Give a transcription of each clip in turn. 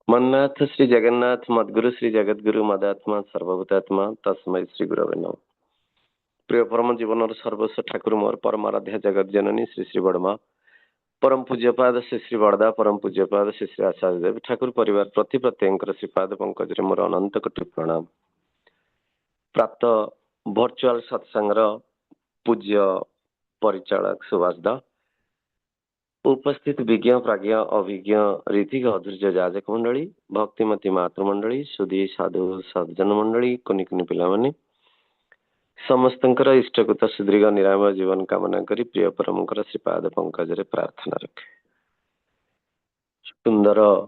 मन्नाथ श्री जगन्नाथ मद्गुरु श्री जगद्गुरु मदात्मा सर्वभूतात्मा तस्मै श्री गुरवे नमः। प्रिय परम जीवन सर्वस्व ठाकुर मोर परम आराध्या जगत जननी श्री श्री बड़मा परम पूज्यपाद श्री श्री बड़दा परम पूज्यपाद श्री श्री आचार्य देव ठाकुर परिवार प्रति प्रत्येक श्रीपाद पंकज मोर अनंत कोटि प्रणाम। प्राप्त भर्चुआल सत्संग पूज्य परिचालक सुभाष दा, उपस्थित विज्ञ प्राज्ञ अभिज्ञ रीतिक अधूर्य जाजक मंडली, भक्तिमती मातृमंडली, सुधी साधु सज्जन मंडली, कुनि कुनि पिलामाने समस्तंकर इष्टकृत सुदीर्घ निरामय जीवन कामना करी प्रिय परमकर श्रीपाद पंकज रे प्रार्थना रखे। सुंदर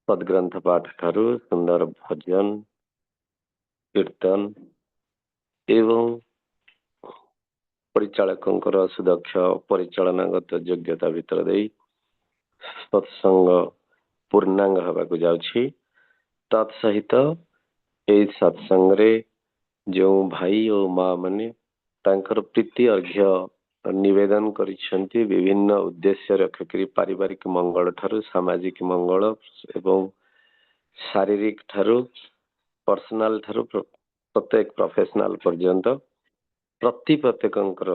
सद्ग्रंथ पाठ ठारू सुंदर भजन कीर्तन एवं परिचालकंकर सुदक्ष परिचालनागत योग्यता भितर देई सत्संग पूर्णांग हवाक जाउछि। तत्सहित एई सत्संग रे जो भाई और माँ माने तांकर प्रीति अर्घ्य निवेदन करिसेंती विभिन्न उद्देश्य रखकरी पारिवारिक मंगल ठारू सामाजिक मंगल एवं शारीरिक ठारू पर्सनाल ठारू प्रत्येक प्रोफेशनल पर्यंत प्रति प्रत्येकंकर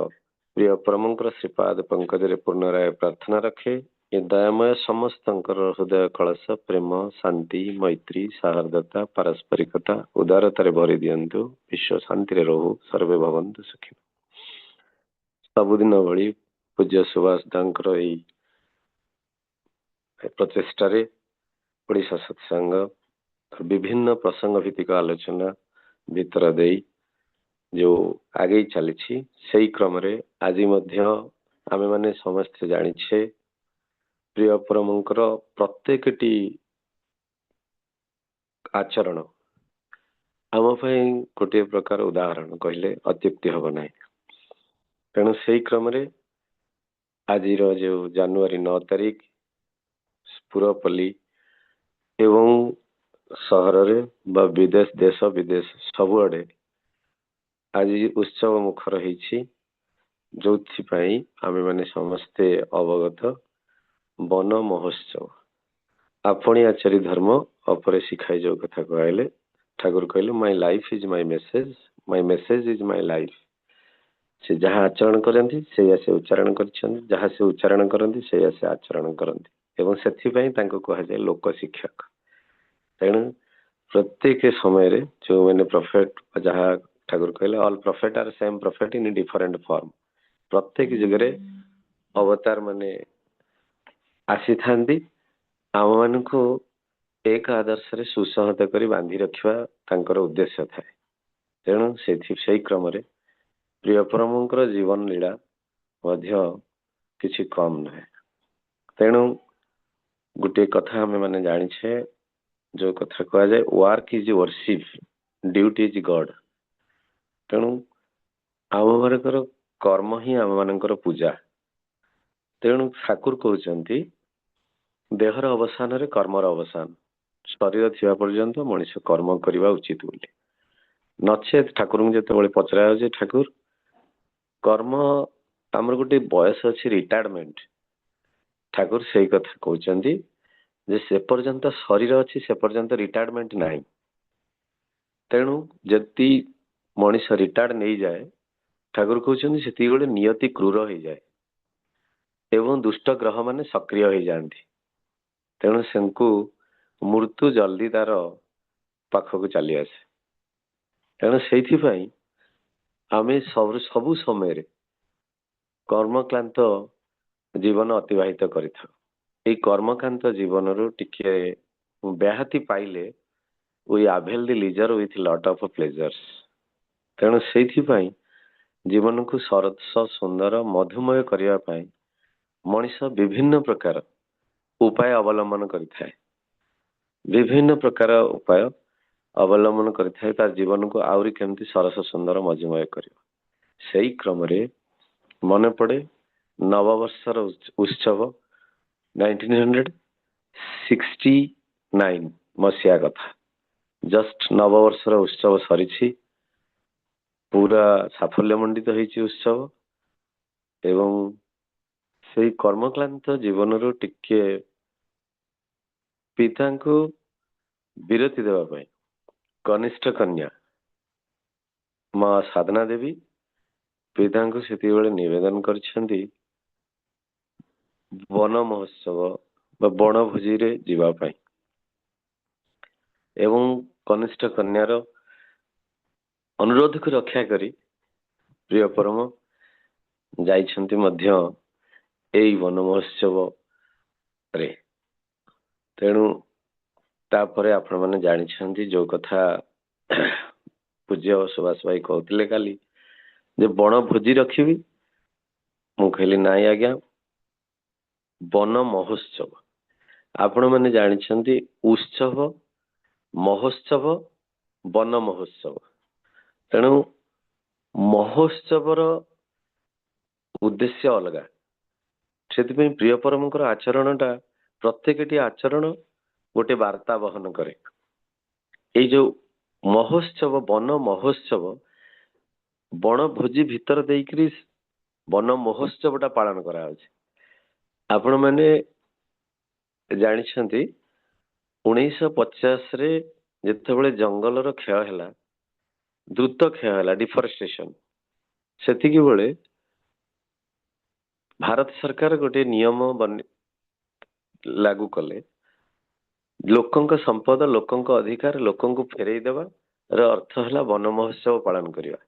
प्रिय परमंकर श्रीपाद पंकज रे पूर्णराय प्रार्थना रखे। ये दयामय समस्तंकर हृदय कलश प्रेम शांति मैत्री सौहार्दता पारस्परिकता उदारतारे भरी दियंतु। विश्व शांति रे रहू सर्वे भवन्तु सुखी। सबुदिन भली पूज्य सुभाष दांकर एई प्रचेष्टा रे ओडिशा सत्संग विभिन्न प्रसंग भित्तिक आलोचना भितर देई जो आगे चली से क्रम रे आज आमे माने समस्त जानिछे प्रिय परमंकर प्रत्येक आचरण आम गोटे प्रकार उदाहरण कहले अत्युक्ति हम ना। तेणु से क्रम रे आज जो जनवरी 9 तारिख पुरपल्ली एवं सहर रे विदेश देश विदेश सबुआडे आज उत्सव मुखर होइछि, जोथि आमे माने समस्ते अवगत वन महोत्सव आपणी आचार्य धर्म अपरे शिखाई जो कथा कहले ठाकुर कहले my life is my message is my life. से जहाँ आचरण करती से उच्चारण जहाँ से उच्चारण करती से आचरण करती एवं से कहुए लोक शिक्षक। तेणु प्रत्येक समय जो मैंने प्रॉफिट जहाँ ठाकुर कहले all profit are same profit in different form. प्रत्येक जगह अवतार माने आसी थांती आम मान को एक आदर्श रे सुसंहत करी बांधी रखिबा तांकर उद्देश्य थाए। तेणु से क्रम रे प्रिय परमंकर जीवन लीला मध्य किछि कम नहे। तेणु गोटे कथा हमें माने जानिछे जो कथा कहा जाए work is worship duty is God. तेणु आम मानकर कर्म ही आम मानकर पूजा। तेणु ठाकुर कहउचंती देहर अवसान रे कर्मर अवसान शरीर थिया पर्यंत मनीष कर्म करवा उचित बोली नचेत ठाकुर जो पचरा ठाकुर कर्म आमर गोटे बयस अच्छी रिटायरमेंट ठाकुर से कथा कहउचंती जे से पर्यंत शरीर अच्छी से पर्यंत रिटायरमेंट नहीं। तेणु जति मनीष रिटायर्ड नहीं जाए ठाकुर कहउचंती सेति गोटे नियति क्रूर हो जाए एवं दुष्ट ग्रह माने सक्रिय हो जाती। तेणु से मृत्यु जल्दी तार पाखक चली आसे। तेणु से आमे सबु समय कर्मक्लांत जीवन अतिवाहित करी कर्मकांत जीवन रु टिके व्याहति पाइले we avail the leisure with lot of pleasures. तेणु से जीवन को सरस सुंदर मधुमय करने मनीष विभिन्न प्रकार उपाय अवलंबन करिथाए। विभिन्न प्रकार उपाय अवलंबन करिथाए तार जीवन को आउरी केमती सरस सुंदर मधुमय करियो। सेई क्रम रे मन पड़े नववर्षर उत्सव 1969 मसीहा कथा। जस्ट नववर्षर उत्सव सरी पूरा साफल्यमंडित होइछि उत्सव एवं से कर्मक्लांत जीवन टिके ପିତାଙ୍କୁ ବିରତି ଦେବା ପାଇଁ କନିଷ୍ଠ କନ୍ୟା ମା ସାଧନା ଦେବୀ ପିତାଙ୍କୁ ସେତିକିବେଳେ ନିବେଦନ କରିଛନ୍ତି ବନ ମହୋତ୍ସବ ବା ବଣଭୋଜିରେ ଯିବା ପାଇଁ। ଏବଂ କନିଷ୍ଠ କନ୍ୟାର ଅନୁରୋଧକୁ ରକ୍ଷା କରି ପ୍ରିୟ ପରମ ଯାଇଛନ୍ତି ମଧ୍ୟ ଏଇ ବନ ମହୋତ୍ସବରେ। ତେଣୁ ତାପରେ ଆପଣମାନେ ଜାଣିଛନ୍ତି ଯୋଉ କଥା ପୂଜ୍ୟ ସୁଭାଷ ଭାଇ କହୁଥିଲେ କାଲି ଯେ ବଣ ଭୋଜି ରଖିବି, ମୁଁ କହିଲି ନାଇଁ ଆଜ୍ଞା, ବନ ମହୋତ୍ସବ। ଆପଣମାନେ ଜାଣିଛନ୍ତି ଉତ୍ସବ, ମହୋତ୍ସବ, ବନ ମହୋତ୍ସବ। ତେଣୁ ମହୋତ୍ସବର ଉଦ୍ଦେଶ୍ୟ ଅଲଗା। ସେଥିପାଇଁ ପ୍ରିୟ ପରମଙ୍କର ଆଚରଣଟା ପ୍ରତ୍ୟେକଟି ଆଚରଣ ଗୋଟେ ବାର୍ତ୍ତା ବହନ କରେ। ଏଇ ଯୋଉ ମହୋତ୍ସବ, ବନ ମହୋତ୍ସବ, ବଣଭୋଜି ଭିତର ଦେଇକରି ବନ ମହୋତ୍ସବଟା ପାଳନ କରାଯାଉଛି। ଆପଣମାନେ ଜାଣିଛନ୍ତି 1950ରେ ଯେତେବେଳେ ଜଙ୍ଗଲର କ୍ଷୟ ହେଲା, ଦ୍ରୁତ କ୍ଷୟ ହେଲା, ଡିଫରେଷ୍ଟେସନ, ସେତିକି ବେଳେ ଭାରତ ସରକାର ଗୋଟେ ନିୟମ ଲାଗୁ କଲେ, ଲୋକଙ୍କ ସମ୍ପଦ, ଲୋକଙ୍କ ଅଧିକାର ଲୋକଙ୍କୁ ଫେରେଇ ଦେବାର ଅର୍ଥ ହେଲା ବନ ମହୋତ୍ସବ ପାଳନ କରିବା।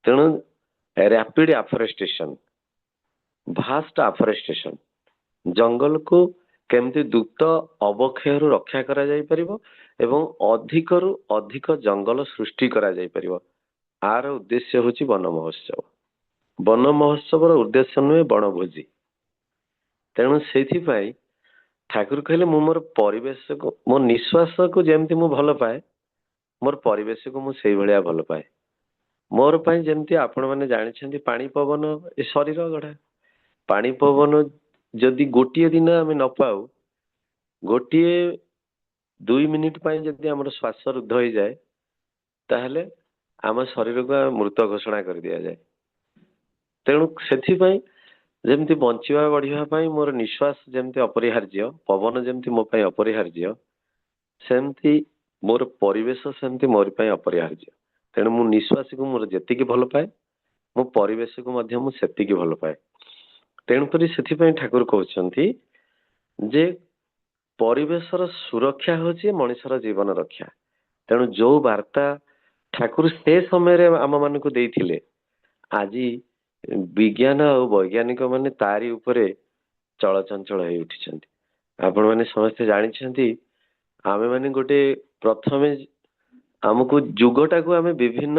ତେଣୁ ରାପିଡ ଆଫରେଷ୍ଟେସନ, ଭାଷ୍ଟ ଆଫରେଷ୍ଟେସନ, ଜଙ୍ଗଲକୁ କେମିତି ଦ୍ରୁତ ଅବକ୍ଷୟରୁ ରକ୍ଷା କରାଯାଇପାରିବ ଏବଂ ଅଧିକରୁ ଅଧିକ ଜଙ୍ଗଲ ସୃଷ୍ଟି କରାଯାଇପାରିବ, ଆର ଉଦ୍ଦେଶ୍ୟ ହେଉଛି ବନ ମହୋତ୍ସବ। ବନ ମହୋତ୍ସବର ଉଦ୍ଦେଶ୍ୟ ନୁହେଁ ବଣଭୋଜି। ତେଣୁ ସେଇଥିପାଇଁ ଠାକୁର କହିଲେ ମୁଁ ମୋର ପରିବେଶକୁ, ମୋ ନିଶ୍ୱାସକୁ ଯେମିତି ମୁଁ ଭଲ ପାଏ, ମୋର ପରିବେଶକୁ ମୁଁ ସେଇଭଳିଆ ଭଲ ପାଏ। ମୋର ପାଇଁ ଯେମିତି ଆପଣମାନେ ଜାଣିଛନ୍ତି ପାଣି ପବନ ଏ ଶରୀର ଗଢ଼ା। ପାଣି ପବନ ଯଦି ଗୋଟିଏ ଦିନ ଆମେ ନ ପାଉ, ଗୋଟିଏ 2 ମିନିଟ ପାଇଁ ଯଦି ଆମର ଶ୍ୱାସ ରୁଦ୍ଧ ହେଇଯାଏ, ତାହେଲେ ଆମ ଶରୀରକୁ ମୃତ ଘୋଷଣା କରିଦିଆଯାଏ। ତେଣୁ ସେଥିପାଇଁ ଯେମିତି ବଞ୍ଚିବା ବଢିବା ପାଇଁ ମୋର ନିଶ୍ୱାସ ଯେମିତି ଅପରିହାର୍ଯ୍ୟ, ପବନ ଯେମିତି ମୋ ପାଇଁ ଅପରିହାର୍ଯ୍ୟ, ସେମିତି ମୋର ପରିବେଶ ସେମିତି ମୋର ପାଇଁ ଅପରିହାର୍ଯ୍ୟ। ତେଣୁ ମୁଁ ନିଶ୍ୱାସକୁ ମୋର ଯେତିକି ଭଲ ପାଏ, ମୋ ପରିବେଶକୁ ମଧ୍ୟ ମୁଁ ସେତିକି ଭଲ ପାଏ। ତେଣୁକରି ସେଥିପାଇଁ ଠାକୁର କହୁଛନ୍ତି ଯେ ପରିବେଶର ସୁରକ୍ଷା ହେଉଛି ମଣିଷର ଜୀବନ ରକ୍ଷା। ତେଣୁ ଯୋଉ ବାର୍ତ୍ତା ଠାକୁର ସେ ସମୟରେ ଆମମାନଙ୍କୁ ଦେଇଥିଲେ, ଆଜି ବିଜ୍ଞାନ ଆଉ ବୈଜ୍ଞାନିକ ମାନେ ତାରି ଉପରେ ଚଳଚଞ୍ଚଳ ହେଇ ଉଠିଛନ୍ତି। ଆପଣମାନେ ସମସ୍ତେ ଜାଣିଛନ୍ତି, ଆମେମାନେ ଗୋଟେ ପ୍ରଥମେ ଆମକୁ ଯୁଗଟାକୁ ଆମେ ବିଭିନ୍ନ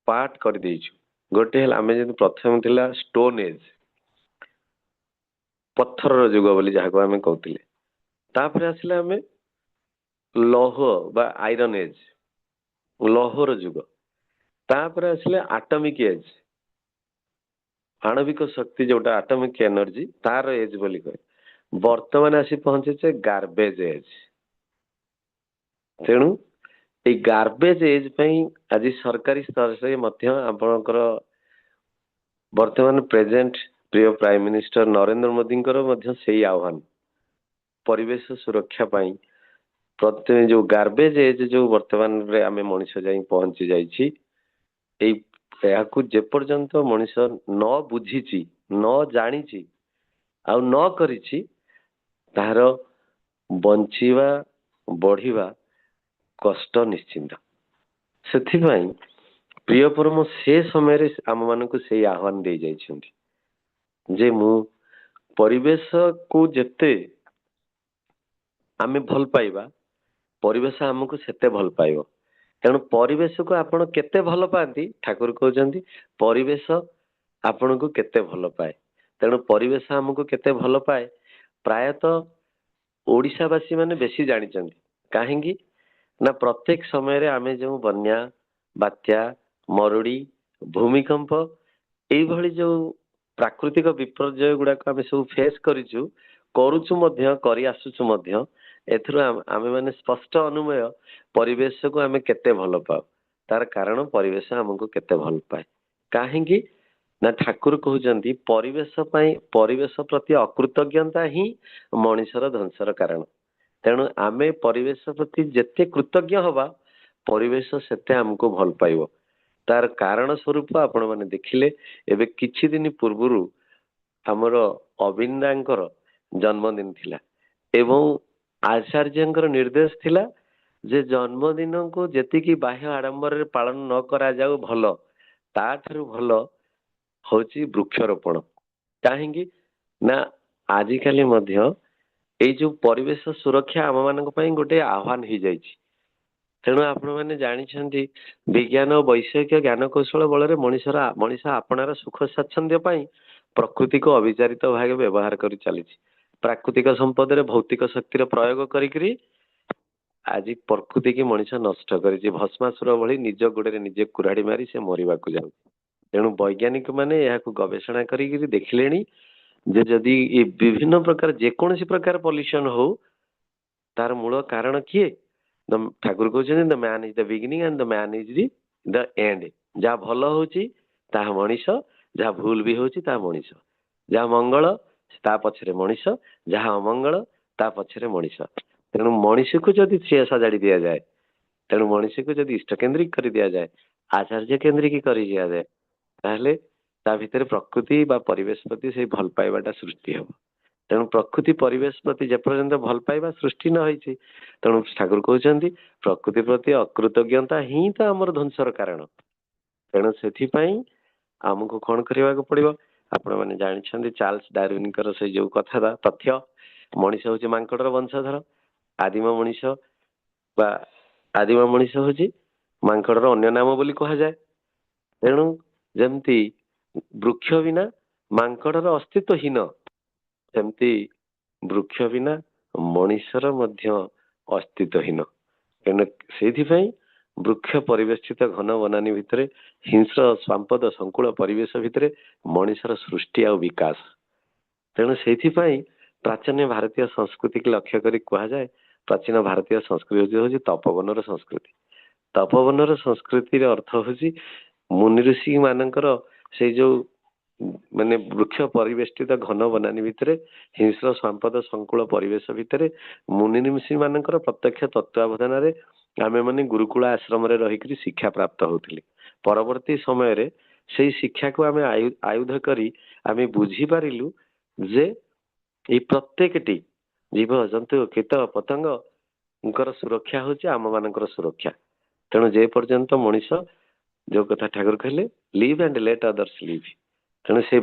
ପାର୍ଟ କରିଦେଇଛୁ। ଗୋଟେ ହେଲା ଆମେ ଯେମିତି ପ୍ରଥମେ ଥିଲା ଷ୍ଟୋନ ଏଜ୍, ପଥରର ଯୁଗ ବୋଲି ଯାହାକୁ ଆମେ କହୁଥିଲେ। ତାପରେ ଆସିଲେ ଆମେ ଲୌହ ବା ଆଇରନ୍ ଏଜ୍, ଲୌହର ଯୁଗ। ତାପରେ ଆସିଲେ ଆଟମିକ ଏଜ୍, ଆଣବିକ ଶକ୍ତି ଯୋଉଟା ଆଟମିକ ଏନର୍ଜି, ତାର ଏଜ୍ ବୋଲି କହେ। ବର୍ତ୍ତମାନ ଆସି ପହଞ୍ଚିଛେ ଗାର୍ବେଜ ଏଜ୍। ତେଣୁ ଏଇ ଗାର୍ବେଜ ଏଜ୍ ପାଇଁ ଆଜି ସରକାରୀ ସ୍ତରରେ ମଧ୍ୟ ଆପଣଙ୍କର ବର୍ତ୍ତମାନ ପ୍ରେଜେଣ୍ଟ ପ୍ରିୟ ପ୍ରାଇମ ମିନିଷ୍ଟର ନରେନ୍ଦ୍ର ମୋଦୀଙ୍କର ମଧ୍ୟ ସେଇ ଆହ୍ୱାନ, ପରିବେଶ ସୁରକ୍ଷା ପାଇଁ ପ୍ରତ୍ୟେକ ଯୋଉ ଗାର୍ବେଜ ଏଜ୍ ଯୋଉ ବର୍ତ୍ତମାନରେ ଆମେ ମଣିଷ ଯାଇ ପହଞ୍ଚି ଯାଇଛି, ଏହାକୁ ଯେପର୍ଯ୍ୟନ୍ତ ମଣିଷ ନ ବୁଝିଛି, ନ ଜାଣିଛି ଆଉ ନ କରିଛି, ତାହାର ବଞ୍ଚିବା ବଢିବା କଷ୍ଟ ନିଶ୍ଚିନ୍ତ। ସେଥିପାଇଁ ପ୍ରିୟ ପରମ ସେ ସମୟରେ ଆମମାନଙ୍କୁ ସେଇ ଆହ୍ୱାନ ଦେଇ ଯାଇଛନ୍ତି ଯେ ମୁଁ ପରିବେଶକୁ ଯେତେ ଆମେ ଭଲ ପାଇବା, ପରିବେଶ ଆମକୁ ସେତେ ଭଲ ପାଇବ। ତେଣୁ ପରିବେଶକୁ ଆପଣ କେତେ ଭଲ ପାଆନ୍ତି, ଠାକୁର କହୁଛନ୍ତି ପରିବେଶ ଆପଣଙ୍କୁ କେତେ ଭଲ ପାଏ। ତେଣୁ ପରିବେଶ ଆମକୁ କେତେ ଭଲ ପାଏ, ପ୍ରାୟତଃ ଓଡ଼ିଶାବାସୀ ମାନେ ବେଶୀ ଜାଣିଛନ୍ତି। କାହିଁକି ନା ପ୍ରତ୍ୟେକ ସମୟରେ ଆମେ ଯେଉଁ ବନ୍ୟା, ବାତ୍ୟା, ମରୁଡ଼ି, ଭୂମିକମ୍ପ, ଏଇଭଳି ଯୋଉ ପ୍ରାକୃତିକ ବିପର୍ଯ୍ୟୟ ଗୁଡାକ ଆମେ ସବୁ ଫେସ୍ କରିଛୁ, କରୁଛୁ ମଧ୍ୟ, କରି ଆସୁଛୁ ମଧ୍ୟ, ଏଥିରୁ ଆମେ ମାନେ ସ୍ପଷ୍ଟ ଅନୁମୟ ପରିବେଶକୁ ଆମେ କେତେ ଭଲ ପାଉ। ତାର କାରଣ ପରିବେଶ ଆମକୁ କେତେ ଭଲ ପାଏ। କାହିଁକି ନା ଠାକୁର କହୁଛନ୍ତି ପରିବେଶ ପ୍ରତି ଅକୃତଜ୍ଞତା ହିଁ ମଣିଷର ଧ୍ୱଂସର କାରଣ। ତେଣୁ ଆମେ ପରିବେଶ ପ୍ରତି ଯେତେ କୃତଜ୍ଞ ହବା ପରିବେଶ ସେତେ ଆମକୁ ଭଲ ପାଇବ। ତାର କାରଣ ସ୍ୱରୂପ ଆପଣ ମାନେ ଦେଖିଲେ ଏବେ କିଛି ଦିନ ପୂର୍ବରୁ ଆମର ଅବିନ୍ଦାଙ୍କର ଜନ୍ମଦିନ ଥିଲା ଏବଂ ଆଚାର୍ଯ୍ୟଙ୍କର ନିର୍ଦ୍ଦେଶ ଥିଲା ଯେ ଜନ୍ମଦିନକୁ ଯେତିକି ବାହ୍ୟ ଆଡମ୍ବରରେ ପାଳନ ନ କରାଯାଉ ଭଲ, ତାଠାରୁ ଭଲ ହଉଛି ବୃକ୍ଷରୋପଣ। କାହିଁକି ନା ଆଜିକାଲି ମଧ୍ୟ ଏଇ ଯୋଉ ପରିବେଶ ସୁରକ୍ଷା ଆମ ମାନଙ୍କ ପାଇଁ ଗୋଟେ ଆହ୍ୱାନ ହେଇଯାଇଛି। ତେଣୁ ଆପଣମାନେ ଜାଣିଛନ୍ତି ବିଜ୍ଞାନ ଓ ବୈଷୟିକ ଜ୍ଞାନ କୌଶଳ ବଳରେ ମଣିଷ ଆପଣାର ସୁଖ ସ୍ୱାଚ୍ଛନ୍ଦ୍ୟ ପାଇଁ ପ୍ରକୃତିକୁ ଅବିଚାରିତ ଭାବେ ବ୍ୟବହାର କରି ଚାଲିଛି। ପ୍ରାକୃତିକ ସମ୍ପଦରେ ଭୌତିକ ଶକ୍ତିର ପ୍ରୟୋଗ କରିକିରି ଆଜି ପ୍ରକୃତି କି ମଣିଷ ନଷ୍ଟ କରିଛି। ଭସ୍ମାସୁର ଭଳି ନିଜ ଗୋଡରେ ନିଜେ କୁରାଢି ମାରି ସେ ମରିବାକୁ ଯାଉଛି। ତେଣୁ ବୈଜ୍ଞାନିକ ମାନେ ଏହାକୁ ଗବେଷଣା କରିକିରି ଦେଖିଲେଣି ଯେ ଯଦି ଏ ବିଭିନ୍ନ ପ୍ରକାର ଯେକୌଣସି ପ୍ରକାର ପଲ୍ୟୁସନ ହଉ ତାର ମୂଳ କାରଣ କିଏ? ଠାକୁର କହୁଛନ୍ତି the man is the beginning and the man is the end. ଯାହା ଭଲ ହଉଛି ତାହା ମଣିଷ, ଯାହା ଭୁଲ ବି ହଉଛି ତାହା ମଣିଷ। ଯାହା ମଙ୍ଗଳ ତା ପଛରେ ମଣିଷ, ଯାହା ଅମଙ୍ଗଳ ତା ପଛରେ ମଣିଷ। ତେଣୁ ମଣିଷକୁ ଯଦି ସିଏ ସଜାଡି ଦିଆଯାଏ, ତେଣୁ ମଣିଷକୁ ଯଦି ଇଷ୍ଟ କେନ୍ଦ୍ରିକ କରି ଦିଆଯାଏ, ଆଚାର୍ଯ୍ୟ କେନ୍ଦ୍ରିକ କରି ଦିଆଯାଏ, ତାହେଲେ ତା ଭିତରେ ପ୍ରକୃତି ବା ପରିବେଶ ପ୍ରତି ସେଇ ଭଲ ପାଇବାଟା ସୃଷ୍ଟି ହବ। ତେଣୁ ପ୍ରକୃତି ପରିବେଶ ପ୍ରତି ଯେପର୍ଯ୍ୟନ୍ତ ଭଲ ପାଇବା ସୃଷ୍ଟି ନ ହେଇଛି, ତେଣୁ ଠାକୁର କହୁଛନ୍ତି ପ୍ରକୃତି ପ୍ରତି ଅକୃତଜ୍ଞତା ହିଁ ତ ଆମର ଧ୍ୱଂସର କାରଣ। ତେଣୁ ସେଥିପାଇଁ ଆମକୁ କଣ କରିବାକୁ ପଡିବ? ଆପଣ ମାନେ ଜାଣିଛନ୍ତି ଚାର୍ଲସ ଡାରୱିନଙ୍କର ସେଇ ଯୋଉ କଥା ତଥ୍ୟ, ମଣିଷ ହଉଛି ମାଙ୍କଡର ବଂଶଧର। ଆଦିମ ମଣିଷ ବା ଆଦିମ ମଣିଷ ହଉଛି ମାଙ୍କଡର ଅନ୍ୟ ନାମ ବୋଲି କୁହାଯାଏ। ତେଣୁ ଯେମିତି ବୃକ୍ଷ ବିନା ମାଙ୍କଡର ଅସ୍ତିତ୍ୱ ହୀନ, ସେମିତି ବୃକ୍ଷ ବିନା ମଣିଷର ମଧ୍ୟ ଅସ୍ତିତ୍ୱହୀନ। ତେଣୁ ସେଇଥିପାଇଁ ବୃକ୍ଷ ପରିବେଷ୍ଟିତ ଘନ ବନାନୀ ଭିତରେ ହିଂସ୍ର ସମ୍ପଦ ସଂକୁଳ ପରିବେଶ ଭିତରେ ମଣିଷର ସୃଷ୍ଟି ଆଉ ବିକାଶ। ତେଣୁ ସେଇଥିପାଇଁ ପ୍ରାଚୀନ ଭାରତୀୟ ସଂସ୍କୃତିକୁ ଲକ୍ଷ୍ୟ କରି କୁହାଯାଏ ପ୍ରାଚୀନ ଭାରତୀୟ ସଂସ୍କୃତି ହଉଛି ତପବନର ସଂସ୍କୃତି। ତପବନର ସଂସ୍କୃତିର ଅର୍ଥ ହଉଛି ମୁନି ଋଷି ମାନଙ୍କର ସେଇ ଯୋଉ ମାନେ ବୃକ୍ଷ ପରିବେଷ୍ଟିତ ଘନ ବନାନୀ ଭିତରେ ହିଂସ୍ର ସମ୍ପଦ ସଂକୁଳ ପରିବେଶ ଭିତରେ ମୁନି ଋଷି ମାନଙ୍କର ପ୍ରତ୍ୟକ୍ଷ ତତ୍ତ୍ୱାବଧାନରେ ଆମେ ମାନେ ଗୁରୁକୁଳ ଆଶ୍ରମରେ ରହିକରି ଶିକ୍ଷା ପ୍ରାପ୍ତ ହଉଥିଲେ। ପରବର୍ତ୍ତୀ ସମୟରେ ସେଇ ଶିକ୍ଷାକୁ ଆମେ ଆୟୁଧ କରି ଆମେ ବୁଝିପାରିଲୁ ଯେ ଏଇ ପ୍ରତ୍ୟେକଟି ଜୀବ ଜନ୍ତୁ କୀଟ ପତଙ୍ଗଙ୍କର ସୁରକ୍ଷା ହଉଛି ଆମ ମାନଙ୍କର ସୁରକ୍ଷା। ତେଣୁ ଯେ ପର୍ଯ୍ୟନ୍ତ ମଣିଷ ଯୋଉ କଥା ଠାକୁର କହିଲେ live and let others live, ତେଣୁ ସେ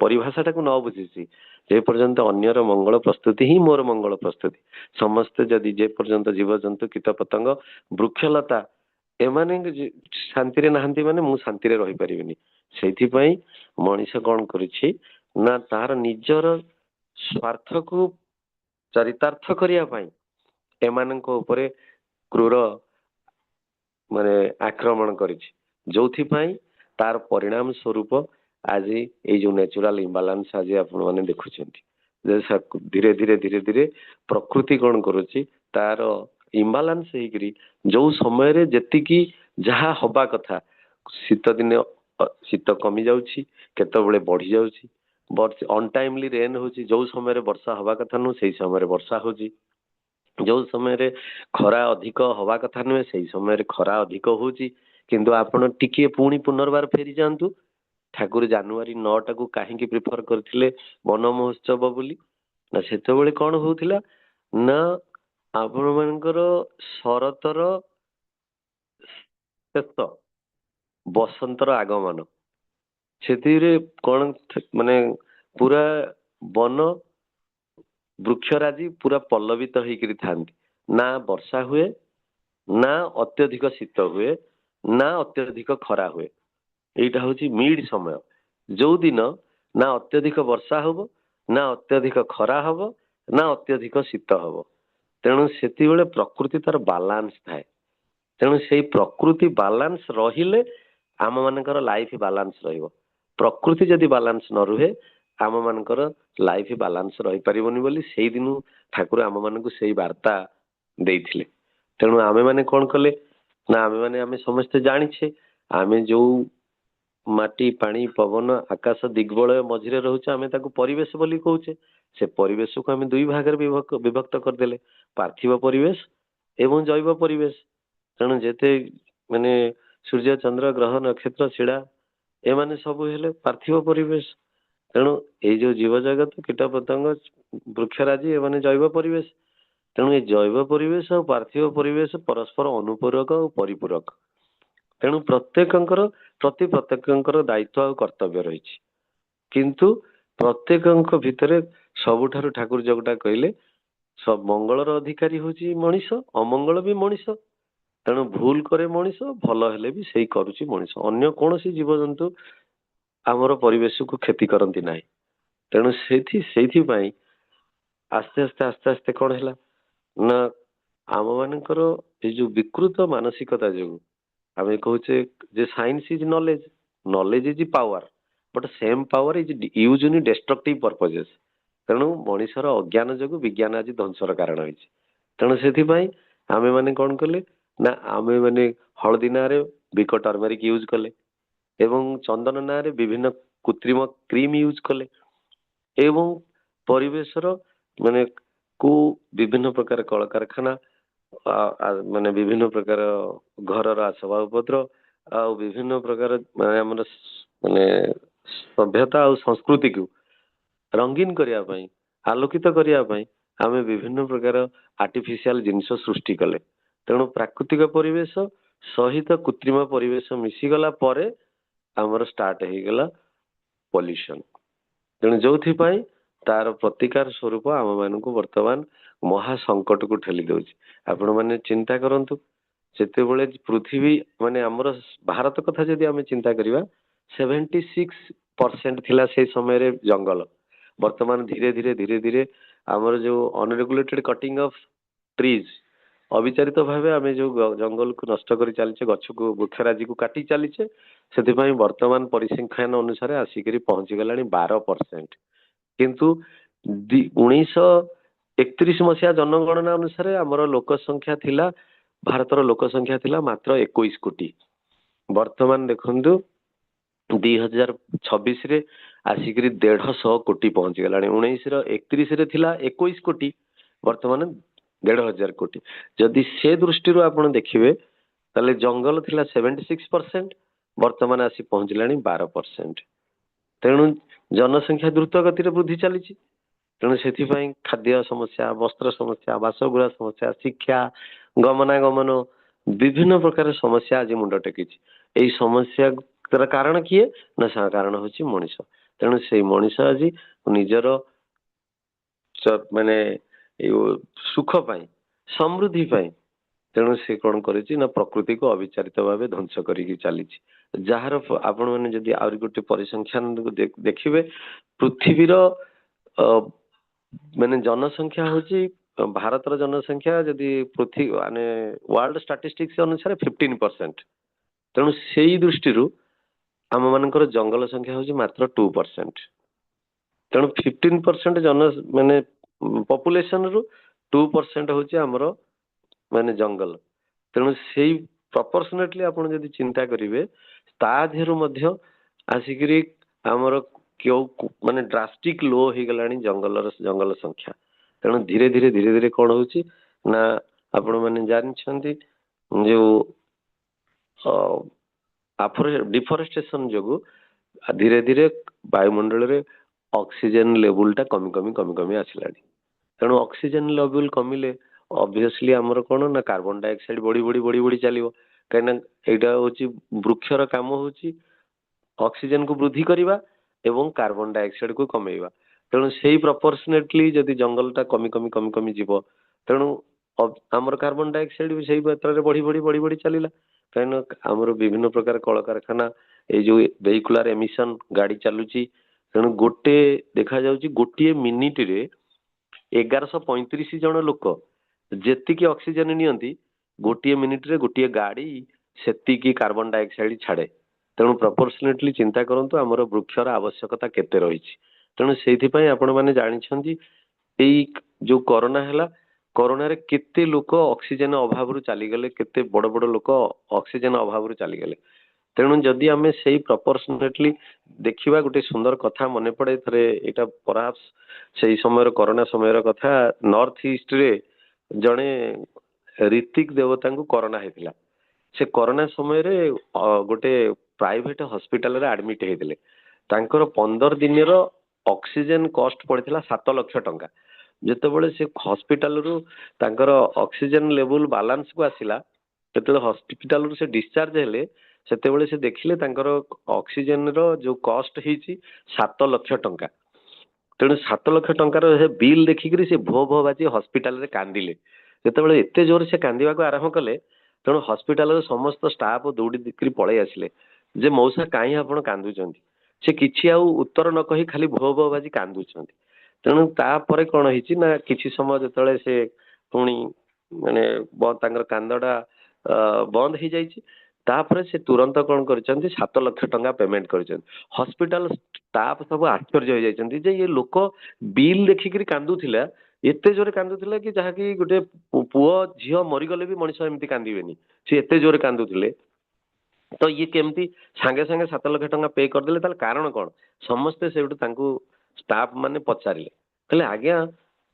ପରିଭାଷାଟାକୁ ନ ବୁଝିଛି ଯେ ପର୍ଯ୍ୟନ୍ତ ଅନ୍ୟର ମଙ୍ଗଳ ପ୍ରସ୍ତୁତି ହିଁ ମୋର ମଙ୍ଗଳ ପ୍ରସ୍ତୁତି। ସମସ୍ତେ ଯଦି ଯେ ପର୍ଯ୍ୟନ୍ତ ଜୀବଜନ୍ତୁ କୀଟ ପତଙ୍ଗ ବୃକ୍ଷଲତା ଏମାନେ ଶାନ୍ତିରେ ନାହାନ୍ତି ମାନେ ମୁଁ ଶାନ୍ତିରେ ରହିପାରିବିନି। ସେଇଥିପାଇଁ ମଣିଷ କଣ କରୁଛି ନା ତାର ନିଜର ସ୍ୱାର୍ଥକୁ ଚରିତାର୍ଥ କରିବା ପାଇଁ ଏମାନଙ୍କ ଉପରେ କ୍ରୂର ମାନେ ଆକ୍ରମଣ କରିଛି, ଯୋଉଥିପାଇଁ ତାର ପରିଣାମ ସ୍ୱରୂପ ଆଜି ଏଇ ଯୋଉ ନ୍ୟାଚୁରାଲ ଇମ୍ବାଲାନ୍ସ ଆଜି ଆପଣ ମାନେ ଦେଖୁଛନ୍ତି ଯେ ଧୀରେ ଧୀରେ ଧୀରେ ଧୀରେ ପ୍ରକୃତି କଣ କରୁଛି ତାର ଇମ୍ବାଲାନ୍ସ ହେଇକିରି ଯୋଉ ସମୟରେ ଯେତିକି ଯାହା ହବା କଥା, ଶୀତ ଦିନେ ଶୀତ କମି ଯାଉଛି, କେତେବେଳେ ବଢି ଯାଉଛି, ଅନଟାଇମଲି ରେନ୍ ହଉଛି, ଯୋଉ ସମୟରେ ବର୍ଷା ହବା କଥା ନୁହଁ ସେଇ ସମୟରେ ବର୍ଷା ହଉଛି, ଯୋଉ ସମୟରେ ଖରା ଅଧିକ ହବା କଥା ନୁହେଁ ସେଇ ସମୟରେ ଖରା ଅଧିକ ହଉଛି। କିନ୍ତୁ ଆପଣ ଟିକେ ପୁଣି ପୁନର୍ବାର ଫେରି ଯାଆନ୍ତୁ, ଠାକୁର ଜାନୁଆରୀ 9ଟାକୁ କାହିଁକି ପ୍ରିଫର କରିଥିଲେ ବନ ମହୋତ୍ସବ ବୋଲି? ନା ସେତେବେଳେ କଣ ହଉଥିଲା ନା ଆପଣ ମାନଙ୍କର ଶରତର ଶେଷ, ବସନ୍ତର ଆଗମନ, ସେଥିରେ କଣ ମାନେ ପୁରା ବନ ବୃକ୍ଷରାଜି ପୁରା ପଲ୍ଲବିତ ହେଇକିରି ଥାନ୍ତି। ନା ବର୍ଷା ହୁଏ, ନା ଅତ୍ୟଧିକ ଶୀତ ହୁଏ, ନା ଅତ୍ୟଧିକ ଖରା ହୁଏ। ଏଇଟା ହଉଛି ମିଡ୍ ସମୟ, ଯୋଉ ଦିନ ନା ଅତ୍ୟଧିକ ବର୍ଷା ହବ, ନା ଅତ୍ୟଧିକ ଖରା ହବ, ନା ଅତ୍ୟଧିକ ଶୀତ ହବ। ତେଣୁ ସେତିକିବେଳେ ପ୍ରକୃତି ତାର ବାଲାନ୍ସ ଥାଏ। ତେଣୁ ସେଇ ପ୍ରକୃତି ବାଲାନ୍ସ ରହିଲେ ଆମ ମାନଙ୍କର ଲାଇଫ ବାଲାନ୍ସ ରହିବ। ପ୍ରକୃତି ଯଦି ବାଲାନ୍ସ ନ ରୁହେ ଆମ ମାନଙ୍କର ଲାଇଫ ବାଲାନ୍ସ ରହିପାରିବନି ବୋଲି ସେଇ ଦିନୁ ଠାକୁର ଆମ ମାନଙ୍କୁ ସେଇ ବାର୍ତ୍ତା ଦେଇଥିଲେ। ତେଣୁ ଆମେ ମାନେ କଣ କଲେ ନା ଆମେ ସମସ୍ତେ ଜାଣିଛେ ଆମେ ଯୋଉ ମାଟି ପାଣି ପବନ ଆକାଶ ଦିଗ୍ବଳୟ ମଝିରେ ରହୁଛେ ଆମେ ତାକୁ ପରିବେଶ ବୋଲି କହୁଛେ। ସେ ପରିବେଶକୁ ଆମେ ଦୁଇ ଭାଗରେ ବିଭକ୍ତ କରିଦେଲେ, ପାର୍ଥିବ ପରିବେଶ ଏବଂ ଜୈବ ପରିବେଶ। ତେଣୁ ଯେତେ ମାନେ ସୂର୍ଯ୍ୟ ଚନ୍ଦ୍ର ଗ୍ରହ ନକ୍ଷତ୍ର ଛିଡ଼ା ଏମାନେ ସବୁ ହେଲେ ପାର୍ଥିବ ପରିବେଶ। ତେଣୁ ଏଇ ଯୋଉ ଜୀବ ଜଗତ କୀଟ ପତଙ୍ଗ ବୃକ୍ଷରାଜି ଏମାନେ ଜୈବ ପରିବେଶ। ତେଣୁ ଏ ଜୈବ ପରିବେଶ ଆଉ ପାର୍ଥିବ ପରିବେଶ ପରସ୍ପର ଅନୁପୂରକ ଆଉ ପରିପୂରକ। ତେଣୁ ପ୍ରତ୍ୟେକଙ୍କର ଦାୟିତ୍ୱ ଆଉ କର୍ତ୍ତବ୍ୟ ରହିଛି। କିନ୍ତୁ ପ୍ରତ୍ୟେକଙ୍କ ଭିତରେ ସବୁଠାରୁ ଠାକୁର ଯୋଉଟା କହିଲେ ମଙ୍ଗଳର ଅଧିକାରୀ ହଉଛି ମଣିଷ, ଅମଙ୍ଗଳ ବି ମଣିଷ। ତେଣୁ ଭୁଲ କରେ ମଣିଷ, ଭଲ ହେଲେ ବି ସେଇ କରୁଛି ମଣିଷ। ଅନ୍ୟ କୌଣସି ଜୀବଜନ୍ତୁ ଆମର ପରିବେଶକୁ କ୍ଷତି କରନ୍ତି ନାହିଁ। ତେଣୁ ସେଇଥିପାଇଁ ଆସ୍ତେ ଆସ୍ତେ କଣ ହେଲା ନା ଆମ ମାନଙ୍କର ଏଇ ଯୋଉ ବିକୃତ ମାନସିକତା ଯୋଗୁ ଆମେ କହୁଛେ ଯେ science is knowledge, knowledge is power, but same power is use in destructive purposes. ତେଣୁ ମଣିଷର ଅଜ୍ଞାନ ଯୋଗୁ ବିଜ୍ଞାନ ଆଜି ଧ୍ୱଂସର କାରଣ ହେଇଛି। ତେଣୁ ସେଥିପାଇଁ ଆମେ ମାନେ କଣ କଲେ ନା ଆମେ ମାନେ ହଳଦୀ ନାଁରେ ବିକ ଟର୍ମେରିକ ୟୁଜ କଲେ ଏବଂ ଚନ୍ଦନ ନାଁରେ ବିଭିନ୍ନ କୃତ୍ରିମ କ୍ରିମ ୟୁଜ କଲେ ଏବଂ ପରିବେଶର ମାନେ କୁ ବିଭିନ୍ନ ପ୍ରକାର କଳକାରଖାନା ମାନେ ବିଭିନ୍ନ ପ୍ରକାର ଘରର ଆସବାବପତ୍ର ଆଉ ବିଭିନ୍ନ ପ୍ରକାର ମାନେ ଆମର ମାନେ ସଭ୍ୟତା ଆଉ ସଂସ୍କୃତିକୁ ରଙ୍ଗୀନ କରିବା ପାଇଁ, ଆଲୋକିତ କରିବା ପାଇଁ ଆମେ ବିଭିନ୍ନ ପ୍ରକାର ଆର୍ଟିଫିସିଆଲ ଜିନିଷ ସୃଷ୍ଟି କଲେ। ତେଣୁ ପ୍ରାକୃତିକ ପରିବେଶ ସହିତ କୃତ୍ରିମ ପରିବେଶ ମିଶିଗଲା ପରେ ଆମର ଷ୍ଟାର୍ଟ ହେଇଗଲା ପଲ୍ୟୁସନ। ତେଣୁ ଯୋଉଥିପାଇଁ ତାର ପ୍ରତିକାର ସ୍ୱରୂପ ଆମ ମାନଙ୍କୁ ବର୍ତ୍ତମାନ ମହା ସଙ୍କଟକୁ ଠେଲି ଦଉଛି। ଆପଣ ମାନେ ଚିନ୍ତା କରନ୍ତୁ, ଯେତେବେଳେ ପୃଥିବୀ ମାନେ ଆମର ଭାରତ କଥା ଯଦି ଆମେ ଚିନ୍ତା କରିବା 76% ଥିଲା ସେଇ ସମୟରେ ଜଙ୍ଗଲ। ବର୍ତ୍ତମାନ ଧୀରେ ଧୀରେ ଆମର ଯୋଉ ଅନରେଗୁଲେଟେଡ କଟିଂ ଅଫ ଟ୍ରିଜ, ଅବିଚାରିତ ଭାବେ ଆମେ ଯୋଉ ଜଙ୍ଗଲକୁ ନଷ୍ଟ କରି ଚାଲିଛେ, ଗଛକୁ ବୃକ୍ଷରାଜିକୁ କାଟି ଚାଲିଛେ, ସେଥିପାଇଁ ବର୍ତ୍ତମାନ ପରିସଂଖ୍ୟାନ ଅନୁସାରେ ଆସିକରି ପହଞ୍ଚି ଗଲାଣି 12%। କିନ୍ତୁ 1931 ଜନଗଣନା ଅନୁସାରେ ଆମର ଲୋକ ସଂଖ୍ୟା ଥିଲା, ଭାରତର ଲୋକ ସଂଖ୍ୟା ଥିଲା ମାତ୍ର 21 କୋଟି। ବର୍ତ୍ତମାନ ଦେଖନ୍ତୁ 2026ରେ ଆସିକରି 150 କୋଟି ପହଞ୍ଚି ଗଲାଣି। 1931ରେ ଥିଲା 21 କୋଟି, ବର୍ତ୍ତମାନ 1,500 କୋଟି। ଯଦି ସେ ଦୃଷ୍ଟିରୁ ଆପଣ ଦେଖିବେ ତାହେଲେ ଜଙ୍ଗଲ ଥିଲା 76%, ବର୍ତ୍ତମାନ ଆସି ପହଞ୍ଚିଲାଣି 12%। ତେଣୁ ଜନସଂଖ୍ୟା ଦ୍ରୁତ ଗତିରେ ବୃଦ୍ଧି ଚାଲିଛି। ତେଣୁ ସେଥିପାଇଁ ଖାଦ୍ୟ ସମସ୍ୟା, ବସ୍ତ୍ର ସମସ୍ୟା, ବାସଗୃହ ସମସ୍ୟା, ଶିକ୍ଷା, ଗମନାଗମନ ବିଭିନ୍ନ ପ୍ରକାର ସମସ୍ୟା ଆଜି ମୁଣ୍ଡ ଟେକିଛି। ଏଇ ସମସ୍ୟାର କାରଣ କିଏ ନା କାରଣ ହଉଛି ମଣିଷ। ତେଣୁ ସେଇ ମଣିଷ ଆଜି ନିଜର ମାନେ ଏଇ ସୁଖ ପାଇଁ, ସମୃଦ୍ଧି ପାଇଁ, ତେଣୁ ସେ କଣ କରିଛି ନା ପ୍ରକୃତିକୁ ଅବିଚାରିତ ଭାବେ ଧ୍ୱଂସ କରିକି ଚାଲିଛି। ଯାହାର ଆପଣ ମାନେ ଯଦି ଆହୁରି ଗୋଟେ ପରିସଂଖ୍ୟାନ ଦେଖିବେ, ପୃଥିବୀର ମାନେ ଜନସଂଖ୍ୟା ହଉଛି ଭାରତର ଜନସଂଖ୍ୟା ଯଦି ପୃଥିବୀ ମାନେ ୱାର୍ଲଡ ଷ୍ଟାଟିଷ୍ଟିକ୍ସ ଅନୁସାରେ 15%। ତେଣୁ ସେଇ ଦୃଷ୍ଟିରୁ ଆମ ମାନଙ୍କର ଜଙ୍ଗଲ ସଂଖ୍ୟା ହଉଛି ମାତ୍ର 2%। ତେଣୁ 15% ମାନେ ପପୁଲେସନ ରୁ 2% ହଉଛି ଆମର ମାନେ ଜଙ୍ଗଲ। ତେଣୁ ସେଇ ପ୍ରପୋର୍ସନେଟଲି ଆପଣ ଯଦି ଚିନ୍ତା କରିବେ, ତା ଦେହରୁ ମଧ୍ୟ ଆସିକିରି ଆମର କେଉଁ ମାନେ ଡ୍ରାଷ୍ଟିକ ଲୋ ହେଇଗଲାଣି ଜଙ୍ଗଲ ସଂଖ୍ୟା। ତେଣୁ ଧୀରେ ଧୀରେ କଣ ହଉଛି ନା ଆପଣ ମାନେ ଜାଣିଛନ୍ତି ଯୋଉ ଡିଫରେଷ୍ଟେସନ ଯୋଗୁ ଧୀରେ ଧୀରେ ବାୟୁମଣ୍ଡଳରେ ଅକ୍ସିଜେନ ଲେବୁଲ ଟା କମି ଆସିଲାଣି। ତେଣୁ ଅକ୍ସିଜେନ ଲେବୁଲ କମିଲେ ଅବଭିୟସଲି ଆମର କଣ ନା କାର୍ବନ ଡାଇଅକ୍ସାଇଡ ବଢି ଚାଲିବ। କାହିଁକିନା ଏଇଟା ହଉଛି ବୃକ୍ଷର କାମ ହଉଛି ଅକ୍ସିଜେନକୁ ବୃଦ୍ଧି କରିବା ଏବଂ କାର୍ବନ ଡାଇଅକ୍ସାଇଡ କୁ କମେଇବା। ତେଣୁ ସେଇ ପ୍ରପୋର୍ସନେଟଲି ଯଦି ଜଙ୍ଗଲଟା କମି ଯିବ, ତେଣୁ ଆମର କାର୍ବନ ଡାଇଅକ୍ସାଇଡ ବି ସେଇ ମାତ୍ରାରେ ବଢି ଚାଲିଲା। କାହିଁକିନା ଆମର ବିଭିନ୍ନ ପ୍ରକାର କଳକାରଖାନା, ଏଇ ଯୋଉ ଭେହିକୁଲାର ଏମିସନ ଗାଡି ଚାଲୁଛି। ତେଣୁ ଦେଖାଯାଉଛି ଗୋଟିଏ ମିନିଟରେ 1135 ଜଣ ଲୋକ ଯେତିକି ଅକ୍ସିଜେନ ନିଅନ୍ତି, ଗୋଟିଏ ମିନିଟରେ ଗୋଟିଏ ଗାଡି ସେତିକି କାର୍ବନ ଡାଇଅକ୍ସାଇଡ ଛାଡେ। ତେଣୁ ପ୍ରପୋର୍ସନେଟଲି ଚିନ୍ତା କରନ୍ତୁ ଆମର ବୃକ୍ଷର ଆବଶ୍ୟକତା କେତେ ରହିଛି। ତେଣୁ ସେଇଥିପାଇଁ ଆପଣ ମାନେ ଜାଣିଛନ୍ତି ଏଇ ଯୋଉ କରୋନା ହେଲା, କରୋନାରେ କେତେ ଲୋକ ଅକ୍ସିଜେନ ଅଭାବରୁ ଚାଲିଗଲେ, କେତେ ବଡ ବଡ ଲୋକ ଅକ୍ସିଜେନ ଅଭାବରୁ ଚାଲିଗଲେ। तेणु जदि आम से प्रपोर्शनेटली देखा गोटे सुंदर कथा मन पड़े थे यहाँ परहाप्स से समय कोरोना समय कथा नॉर्थ ईस्ट रे जड़े ऋतिक देवता को कोरोना होता से कोरोना समय रे गोटे प्राइवेट हॉस्पिटल रे एडमिट होते 15 दिन ऑक्सीजन कॉस्ट पड़ता 7 लाख टंका जितेबाला से हॉस्पिटल रु तांकर ऑक्सीजन लेवल बालांस को आसिला जो हॉस्पिटल रु से डिस्चार्ज हेले सेतेबेले से देखिले तांकर ऑक्सीजन रो जो कॉस्ट होती 7 लाख टंका तेणु 7 लाख टंकार बिल देखिक से भो भो बाजी हॉस्पिटल रे कांदिले जितेबाला एत जोर से कांदा को आरंभ कले तेणु हॉस्पिटल समस्त स्टाफ दौड़ी पलि आसिले जे मौसा कहीं आप कांदुचंती से किसी आउ उत्तर न कही खाली भो भो बाजी कांदुचंती तेणु तापर कौन होती ना किसी समय जो से पुणी माने कांदटा बंद हो जाइए तापर से तुरंत कौन कर 7 लाख टंका पेमेंट कर हॉस्पिटल स्टाफ सब आश्चर्य हो जाती जे ये लोक बिल देखिक कांदुला एत जोरे कांदुला कि जहाँकि गोटे पुओ झील मरीगले भी मनीष एमती कांदे सी एत जोरे कांदुले तो ये केमती सांगे सांगे 7 लाख टंका पे करदे कारण कौन समस्ते से स्टाफ माने पचारे कहले आज्ञा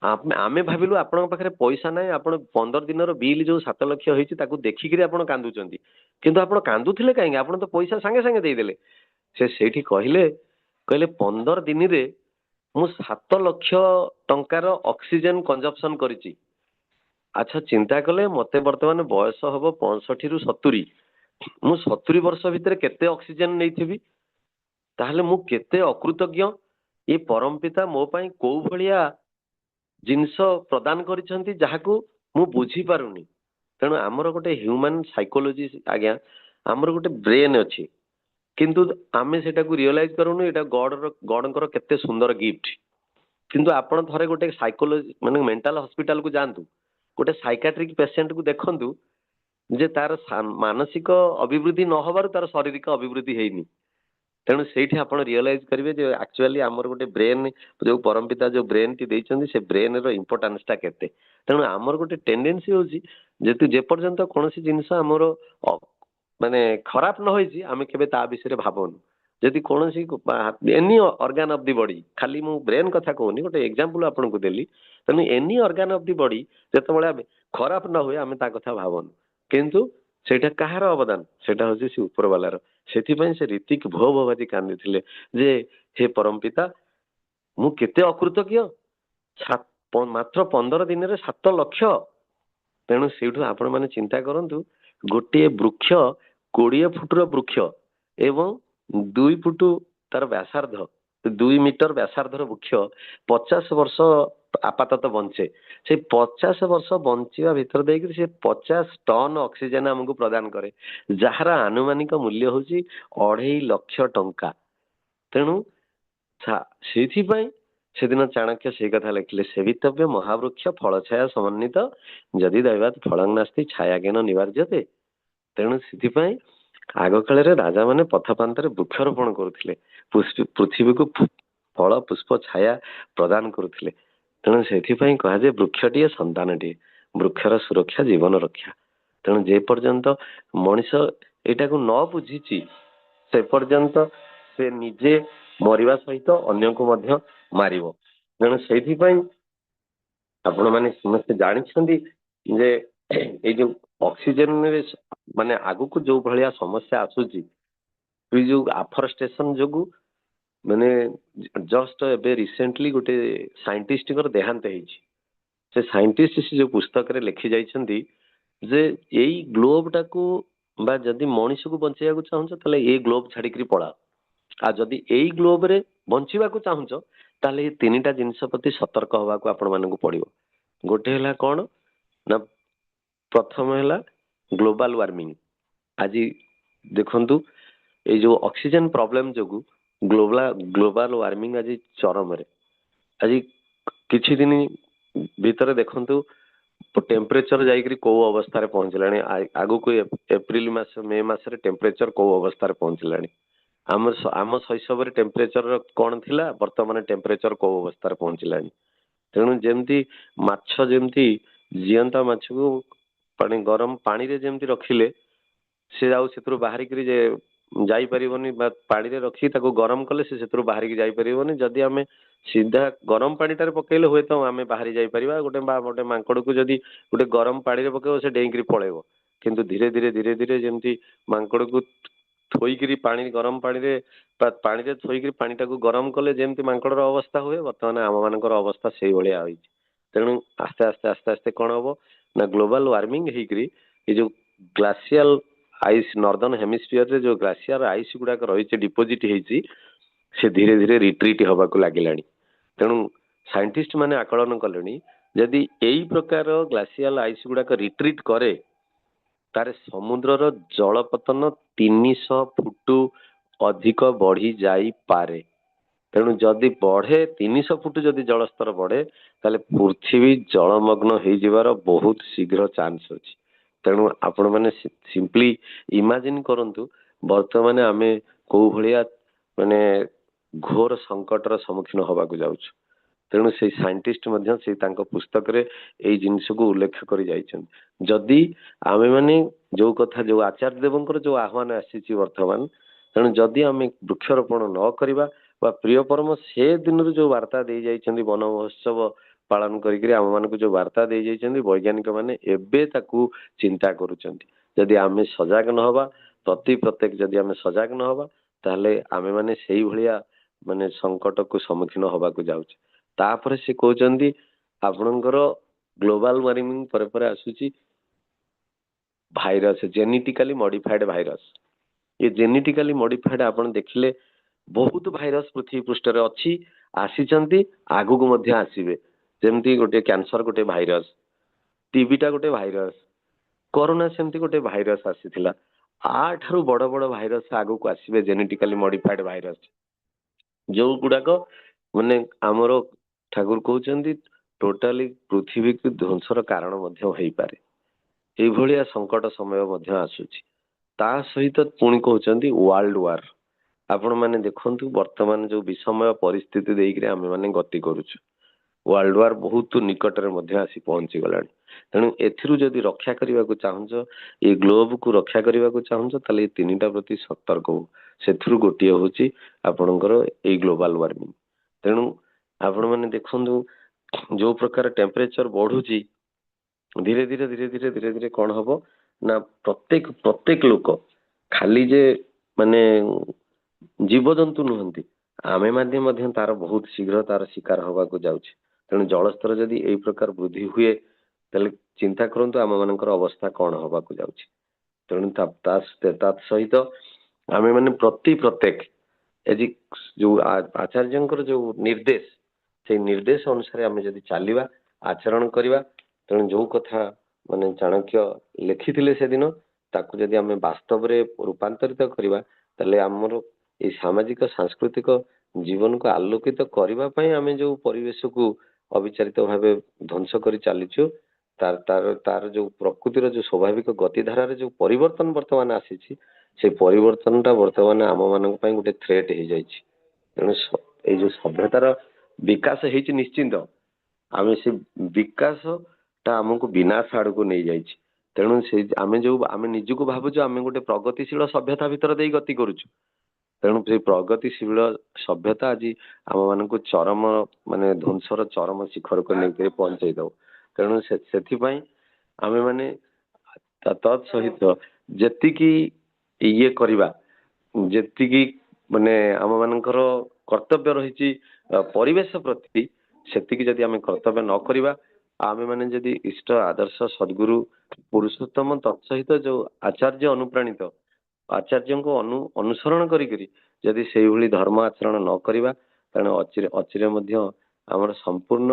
आमे भाविलु आपण पाखे पैसा ना आप 15 दिन बिल जो 7 लाख होती देखिक आप कांदुचंती किंतु आप कांदुले कहीं आप तो पैसा सांगे सांगे देदेले से कहले कहले 15 दिन रे मु 7 लाख टंकार ऑक्सीजन कंजप्शन करिछि अच्छा चिंता कले मते वर्तमान बयस हम 65 रु 70 मु 70 वर्ष भितर केते ऑक्सीजन नहीं ताहले मु केते अकृतज्ञ ये परमपिता मो पाई को भलिया जिनस प्रदान करिसेंती जहाकू मु बुझी पारुनी तेणु आमर गोटे ह्यूमन साइकोलॉजी आज्ञा आमर गोटे ब्रेन अच्छी किंतु आमे सेटा को रियलाइज करूनु एटा गॉडर केते सुंदर गिफ्ट किंतु आपण थरे गोटे साइकोलॉजी माने मेंटल हॉस्पिटल को जानतु गोटे साइकाट्रिक पेशेंट को देखंतु जे तार मानसिक अभिवृद्धि न होबार तार शारीरिक अभिवृद्धि हेनी तेणु से रियलाइज करेंगे जे एक्चुअली आमर गोटे ब्रेन जो परमपिता जो ब्रेन टी देइछन्ती से ब्रेन रो इंपोर्टेंस टा केते तेणु आमर गोटे टेंडेंसी होची जेतु जे पर्यंत कोनोसी जिंस आमर माने खराब न होईची आमे केबे ता विषय भाबोनु जदि कोनोसी any organ of the body खाली मु ब्रेन कथा कहूनी गोटे एग्जांपल आपन को देली तेणु any organ of the body जेतबेले आमे खराब न होय आमे ता कथा भाबोनु किंतु सेटा कहार अवदान सेटा होची से ऊपर वालार सेथिपई से ऋतिक भो भो बाजी कांदी थिले जे हे परमपिता मु केते अकृतज्ञ मात्र 15 दिन रे 7 लाख तेणु से आपण मैंने चिंता करंतु गोटे वृक्ष 20 फुटर वृक्ष एवं 2 फुट तार व्यासार्ध 2 मीटर व्यासार्धर वृक्ष 50 वर्ष आपातत बंचे से 50 वर्ष बंचा भीतर देकर से 50 टन ऑक्सीजन हमको प्रदान करे जार आनुमानिक मूल्य हूँ 2.5 लाख टंका तेणु से दिन चाणक्य से कथा लिखिले सेवितव्य महावृक्ष फल छाया समन्वित जदि दैवात फलं नास्ति छाया ज्ञान निवार्यते तेणु से आग काल राजा माने पथपान्तर वृक्षारोपण करुले पृथ्वी को फल पुष्प छाया प्रदान करुले तेणु से कहुए वृक्षटीए संतानटीए वृक्षर सुरक्षा जीवन रक्षा तेणु जे पर्यंत मनीष एटा को न बुझी से पर्यंत से निजे मरिबा सहित अन्य को मध्य मारिबो तेणु से आपण माने समस्त जानिछंदी जे ए जो ऑक्सीजन माने आगु को जो भलिया समस्या आसुची जो आफरेस्टेशन जोगु माने जस्ट एबे रिसेंटली गोटे साइंटिस्ट देहांत होइछि से साइंटिस्ट जो पुस्तक रे लिखि जाइछंदी जे एई ग्लोब टाको बा जदि मनीष को बंचैया को चाहन्छ तले ए ग्लोब छाड़ी करी पळा आ जदि एई ग्लोब रे बंचिबा को चाहन्छ ताले ए तीनटा जिंस प्रति सतर्क होबा को आपण मानकु पड़िबो गोटे हला कोन ना प्रथम हला ग्लोबल वार्मिंग आज देखंतु ए जो ऑक्सीजन प्रॉब्लम जोगु ग्लोबल वार्मिंग आज चरम रे आज किछि दिन भीतर देखंतु टेम्परेचर जाइकरी को अवस्था रे पहुंचलानी आगु को एप्रिल मास मे मास रे टेम्परेचर को अवस्था रे पहुंचलानी आम शैशव रे टेम्परेचर कौन थिला वर्तमान टेम्परेचर को अवस्था रे पहुंचलानी तेणु जेमती माछ जेमती जियंता माछ को पानी गरम पानी रे जेमती रखिले से आउ सेतु बाहरी करी जे ଯାଇପାରିବନି ବା ପାଣିରେ ରଖି ତାକୁ ଗରମ କଲେ ସେ ସେଥିରୁ ବାହାରିକି ଯାଇପାରିବନି। ଯଦି ଆମେ ସିଧା ଗରମ ପାଣିଟାରେ ପକେଇଲେ ହୁଏତ ଆମେ ବାହାରି ଯାଇପାରିବା। ଗୋଟେ ମାଙ୍କଡକୁ ଯଦି ଗୋଟେ ଗରମ ପାଣିରେ ପକେଇବ ସେ ଡେଇଁକିରି ପଳେଇବ। କିନ୍ତୁ ଧୀରେ ଧୀରେ ଧୀରେ ଧୀରେ ଯେମିତି ମାଙ୍କଡକୁ ଥୋଇକିରି ପାଣି ଗରମ ପାଣିରେ ବା ପାଣିରେ ଥୋଇକିରି ପାଣିଟାକୁ ଗରମ କଲେ ଯେମିତି ମାଙ୍କଡର ଅବସ୍ଥା ହୁଏ, ବର୍ତ୍ତମାନ ଆମ ମାନଙ୍କର ଅବସ୍ଥା ସେଇଭଳିଆ ହୋଇଛି। ତେଣୁ ଆସ୍ତେ ଆସ୍ତେ ଆସ୍ତେ ଆସ୍ତେ କଣ ହବ ନା ଗ୍ଲୋବାଲ ୱାର୍ମିଂ ହେଇକିରି ଏ ଯୋଉ ଗ୍ଲାସିଆଲ ଆଇସ୍ ନର୍ଦର୍ନ ହେମିସ୍ଫିୟରରେ ଯୋଉ ଗ୍ଲାସିଆର ଆଇସ୍ ଗୁଡାକ ରହିଛି ଡିପୋଜିଟ୍ ହେଇଛି ସେ ଧୀରେ ଧୀରେ ରିଟ୍ରିଟ୍ ହବାକୁ ଲାଗିଲାଣି। ତେଣୁ ସାଇଣ୍ଟିଷ୍ଟ ମାନେ ଆକଳନ କଲେଣି ଯଦି ଏଇ ପ୍ରକାର ଗ୍ଲାସିଆଲ ଆଇସ୍ ଗୁଡାକ ରିଟ୍ରିଟ୍ କରେ ତାର ସମୁଦ୍ରର ଜଳପତନ 300 ଫୁଟ ଅଧିକ ବଢି ଯାଇପାରେ। ତେଣୁ ଯଦି ବଢେ 300 ଫୁଟ ଯଦି ଜଳସ୍ତର ବଢେ ତାହେଲେ ପୃଥିବୀ ଜଳମଗ୍ନ ହେଇଯିବାର ବହୁତ ଶୀଘ୍ର ଚାନ୍ସ ଅଛି। ତେଣୁ ଆପଣମାନେ ସିମ୍ପଲି ଇମାଜିନ କରନ୍ତୁ ବର୍ତ୍ତମାନ ଆମେ କୋଉ ଭଳିଆ ମାନେ ଘୋର ସଂକଟର ସମ୍ମୁଖୀନ ହବାକୁ ଯାଉଛୁ। ତେଣୁ ସେଇ ସାଇଣ୍ଟିଷ୍ଟ ମଧ୍ୟ ସେ ତାଙ୍କ ପୁସ୍ତକରେ ଏଇ ଜିନିଷକୁ ଉଲ୍ଲେଖ କରି ଯାଇଛନ୍ତି। ଯଦି ଆମେମାନେ ଯୋଉ କଥା ଯୋଉ ଆଚାର୍ଯ୍ୟ ଦେବଙ୍କର ଯୋଉ ଆହ୍ୱାନ ଆସିଛି ବର୍ତ୍ତମାନ, ତେଣୁ ଯଦି ଆମେ ବୃକ୍ଷରୋପଣ ନ କରିବା ବା ପ୍ରିୟ ପରମ ସେ ଦିନରୁ ଯୋଉ ବାର୍ତ୍ତା ଦେଇ ଯାଇଛନ୍ତି ବନ ମହୋତ୍ସବ ପାଳନ କରିକିରି ଆମମାନଙ୍କୁ ଯୋଉ ବାର୍ତ୍ତା ଦେଇ ଯାଇଛନ୍ତି ବୈଜ୍ଞାନିକ ମାନେ ଏବେ ତାକୁ ଚିନ୍ତା କରୁଛନ୍ତି। ଯଦି ଆମେ ସଜାଗ ନହବା ପ୍ରତ୍ୟେକ ଯଦି ଆମେ ସଜାଗ ନହବା ତାହେଲେ ଆମେମାନେ ସେଇଭଳିଆ ମାନେ ସଂକଟକୁ ସମ୍ମୁଖୀନ ହବାକୁ ଯାଉଛେ। ତାପରେ ସେ କହୁଛନ୍ତି ଆପଣଙ୍କର ଗ୍ଲୋବାଲ ୱାର୍ମିଂ ପରେ ପରେ ଆସୁଛି ଭାଇରସ, ଜେନେଟିକାଲି ମଡିଫାଏଡ ଭାଇରସ। ଏ ଜେନେଟିକାଲି ମଡିଫାଏଡ ଆପଣ ଦେଖିଲେ ବହୁତ ଭାଇରସ ପୃଥିବୀ ପୃଷ୍ଠରେ ଅଛି, ଆସିଛନ୍ତି, ଆଗକୁ ମଧ୍ୟ ଆସିବେ। ଯେମିତି ଗୋଟେ କ୍ୟାନ୍ସର ଗୋଟେ ଭାଇରସ, ଟିବିଟା ଗୋଟେ ଭାଇରସ, କରୋନା ସେମିତି ଗୋଟେ ଭାଇରସ ଆସିଥିଲା। ଆଠାରୁ ବଡ ବଡ ଭାଇରସ ଆଗକୁ ଆସିବେ ଜେନେଟିକାଲି ମଡିଫାଏଡ ଭାଇରସ, ଯୋଉ ଗୁଡାକ ମାନେ ଆମର ଠାକୁର କହୁଛନ୍ତି ଟୋଟାଲି ପୃଥିବୀକୁ ଧ୍ୱଂସର କାରଣ ମଧ୍ୟ ହେଇପାରେ। ଏଇଭଳିଆ ସଙ୍କଟ ସମୟ ମଧ୍ୟ ଆସୁଛି। ତା ସହିତ ପୁଣି କହୁଛନ୍ତି ୱାର୍ଲଡ ୱାର। ଆପଣ ମାନେ ଦେଖନ୍ତୁ ବର୍ତ୍ତମାନ ଯୋଉ ବିଷମୟ ପରିସ୍ଥିତି ଦେଇକିରି ଆମେ ମାନେ ଗତି କରୁଛୁ, ୱାର୍ଲଡ ୱାର ବହୁତ ନିକଟରେ ମଧ୍ୟ ଆସି ପହଞ୍ଚି ଗଲାଣି। ତେଣୁ ଏଥିରୁ ଯଦି ରକ୍ଷା କରିବାକୁ ଚାହୁଁଛ, ଏଇ ଗ୍ଲୋବକୁ ରକ୍ଷା କରିବାକୁ ଚାହୁଁଛ, ତାହେଲେ ଏଇ ତିନିଟା ପ୍ରତି ସତର୍କ ହଉ। ସେଥିରୁ ଗୋଟିଏ ହଉଛି ଆପଣଙ୍କର ଏଇ ଗ୍ଲୋବାଲ ୱାର୍ମିଂ। ତେଣୁ ଆପଣ ମାନେ ଦେଖନ୍ତୁ ଯୋଉ ପ୍ରକାର ଟେମ୍ପରେଚର ବଢୁଛି ଧୀରେ ଧୀରେ ଧୀରେ ଧୀରେ ଧୀରେ ଧୀରେ କଣ ହବ ନା ପ୍ରତ୍ୟେକ ଲୋକ ଖାଲି ଯେ ମାନେ ଜୀବଜନ୍ତୁ ନୁହନ୍ତି, ଆମେ ମଧ୍ୟ ତାର ବହୁତ ଶୀଘ୍ର ତାର ଶିକାର ହବାକୁ ଯାଉଛି। ତେଣୁ ଜଳସ୍ତର ଯଦି ଏଇ ପ୍ରକାର ବୃଦ୍ଧି ହୁଏ ତାହେଲେ ଚିନ୍ତା କରନ୍ତୁ ଆମ ମାନଙ୍କର ଅବସ୍ଥା କଣ ହବାକୁ ଯାଉଛି। ତେଣୁ ତା ସହିତ ଆମେ ମାନେ ପ୍ରତ୍ୟେକ ଆଜି ଯୋଉ ଆଚାର୍ଯ୍ୟଙ୍କର ଯୋଉ ନିର୍ଦ୍ଦେଶ, ସେଇ ନିର୍ଦ୍ଦେଶ ଅନୁସାରେ ଆମେ ଯଦି ଚାଲିବା ଆଚରଣ କରିବା, ତେଣୁ ଯୋଉ କଥା ମାନେ ଚାଣକ୍ୟ ଲେଖିଥିଲେ ସେଦିନ ତାକୁ ଯଦି ଆମେ ବାସ୍ତବରେ ରୂପାନ୍ତରିତ କରିବା ତାହେଲେ ଆମର ଏଇ ସାମାଜିକ ସାଂସ୍କୃତିକ ଜୀବନକୁ ଆଲୋକିତ କରିବା ପାଇଁ ଆମେ ଯୋଉ ପରିବେଶକୁ ଅବିଚାରିତ ଭାବେ ଧ୍ୱଂସ କରି ଚାଲିଛୁ ତାର ତାର ତାର ଯୋଉ ପ୍ରକୃତିର ଯୋଉ ସ୍ୱାଭାବିକ ଗତିଧାରାରେ ଯୋଉ ପରିବର୍ତ୍ତନ ବର୍ତ୍ତମାନ ଆସିଛି, ସେଇ ପରିବର୍ତ୍ତନଟା ବର୍ତ୍ତମାନ ଆମ ମାନଙ୍କ ପାଇଁ ଗୋଟେ ଥ୍ରେଟ ହେଇଯାଇଛି। ତେଣୁ ଏଇ ଯୋଉ ସଭ୍ୟତାର ବିକାଶ ହେଇଛି ନିଶ୍ଚିନ୍ତ, ଆମେ ସେ ବିକାଶଟା ଆମକୁ ବିନାଶ ଆଡକୁ ନେଇଯାଇଛି। ତେଣୁ ଆମେ ନିଜକୁ ଭାବୁଛୁ ଆମେ ଗୋଟେ ପ୍ରଗତିଶୀଳ ସଭ୍ୟତା ଭିତରେ ଦେଇ ଗତି କରୁଛୁ। ତେଣୁ ସେଇ ପ୍ରଗତିଶୀଳ ସଭ୍ୟତା ଆଜି ଆମ ମାନଙ୍କୁ ଚରମ ମାନେ ଧ୍ୱଂସର ଚରମ ଶିଖରକୁ ନେଇକରି ପହଞ୍ଚେଇ ଦବ। ତେଣୁ ସେଥିପାଇଁ ଆମେ ମାନେ ତତ୍ ସହିତ ଯେତିକି ଇଏ କରିବା, ଯେତିକି ମାନେ ଆମ ମାନଙ୍କର କର୍ତ୍ତବ୍ୟ ରହିଛି ପରିବେଶ ପ୍ରତି, ସେତିକି ଯଦି ଆମେ କର୍ତ୍ତବ୍ୟ ନ କରିବା, ଆମେ ମାନେ ଯଦି ଇଷ୍ଟ ଆଦର୍ଶ ସଦ୍ଗୁରୁ ପୁରୁଷୋତ୍ତମ ତତ୍ ସହିତ ଯୋଉ ଆଚାର୍ଯ୍ୟ ଅନୁପ୍ରାଣିତ ଆଚାର୍ଯ୍ୟଙ୍କୁ ଅନୁସରଣ କରିକିରି ଯଦି ସେଇଭଳି ଧର୍ମ ଆଚରଣ ନ କରିବା ତେଣୁ ଅଚିରେ ମଧ୍ୟ ଆମର ସମ୍ପୂର୍ଣ୍ଣ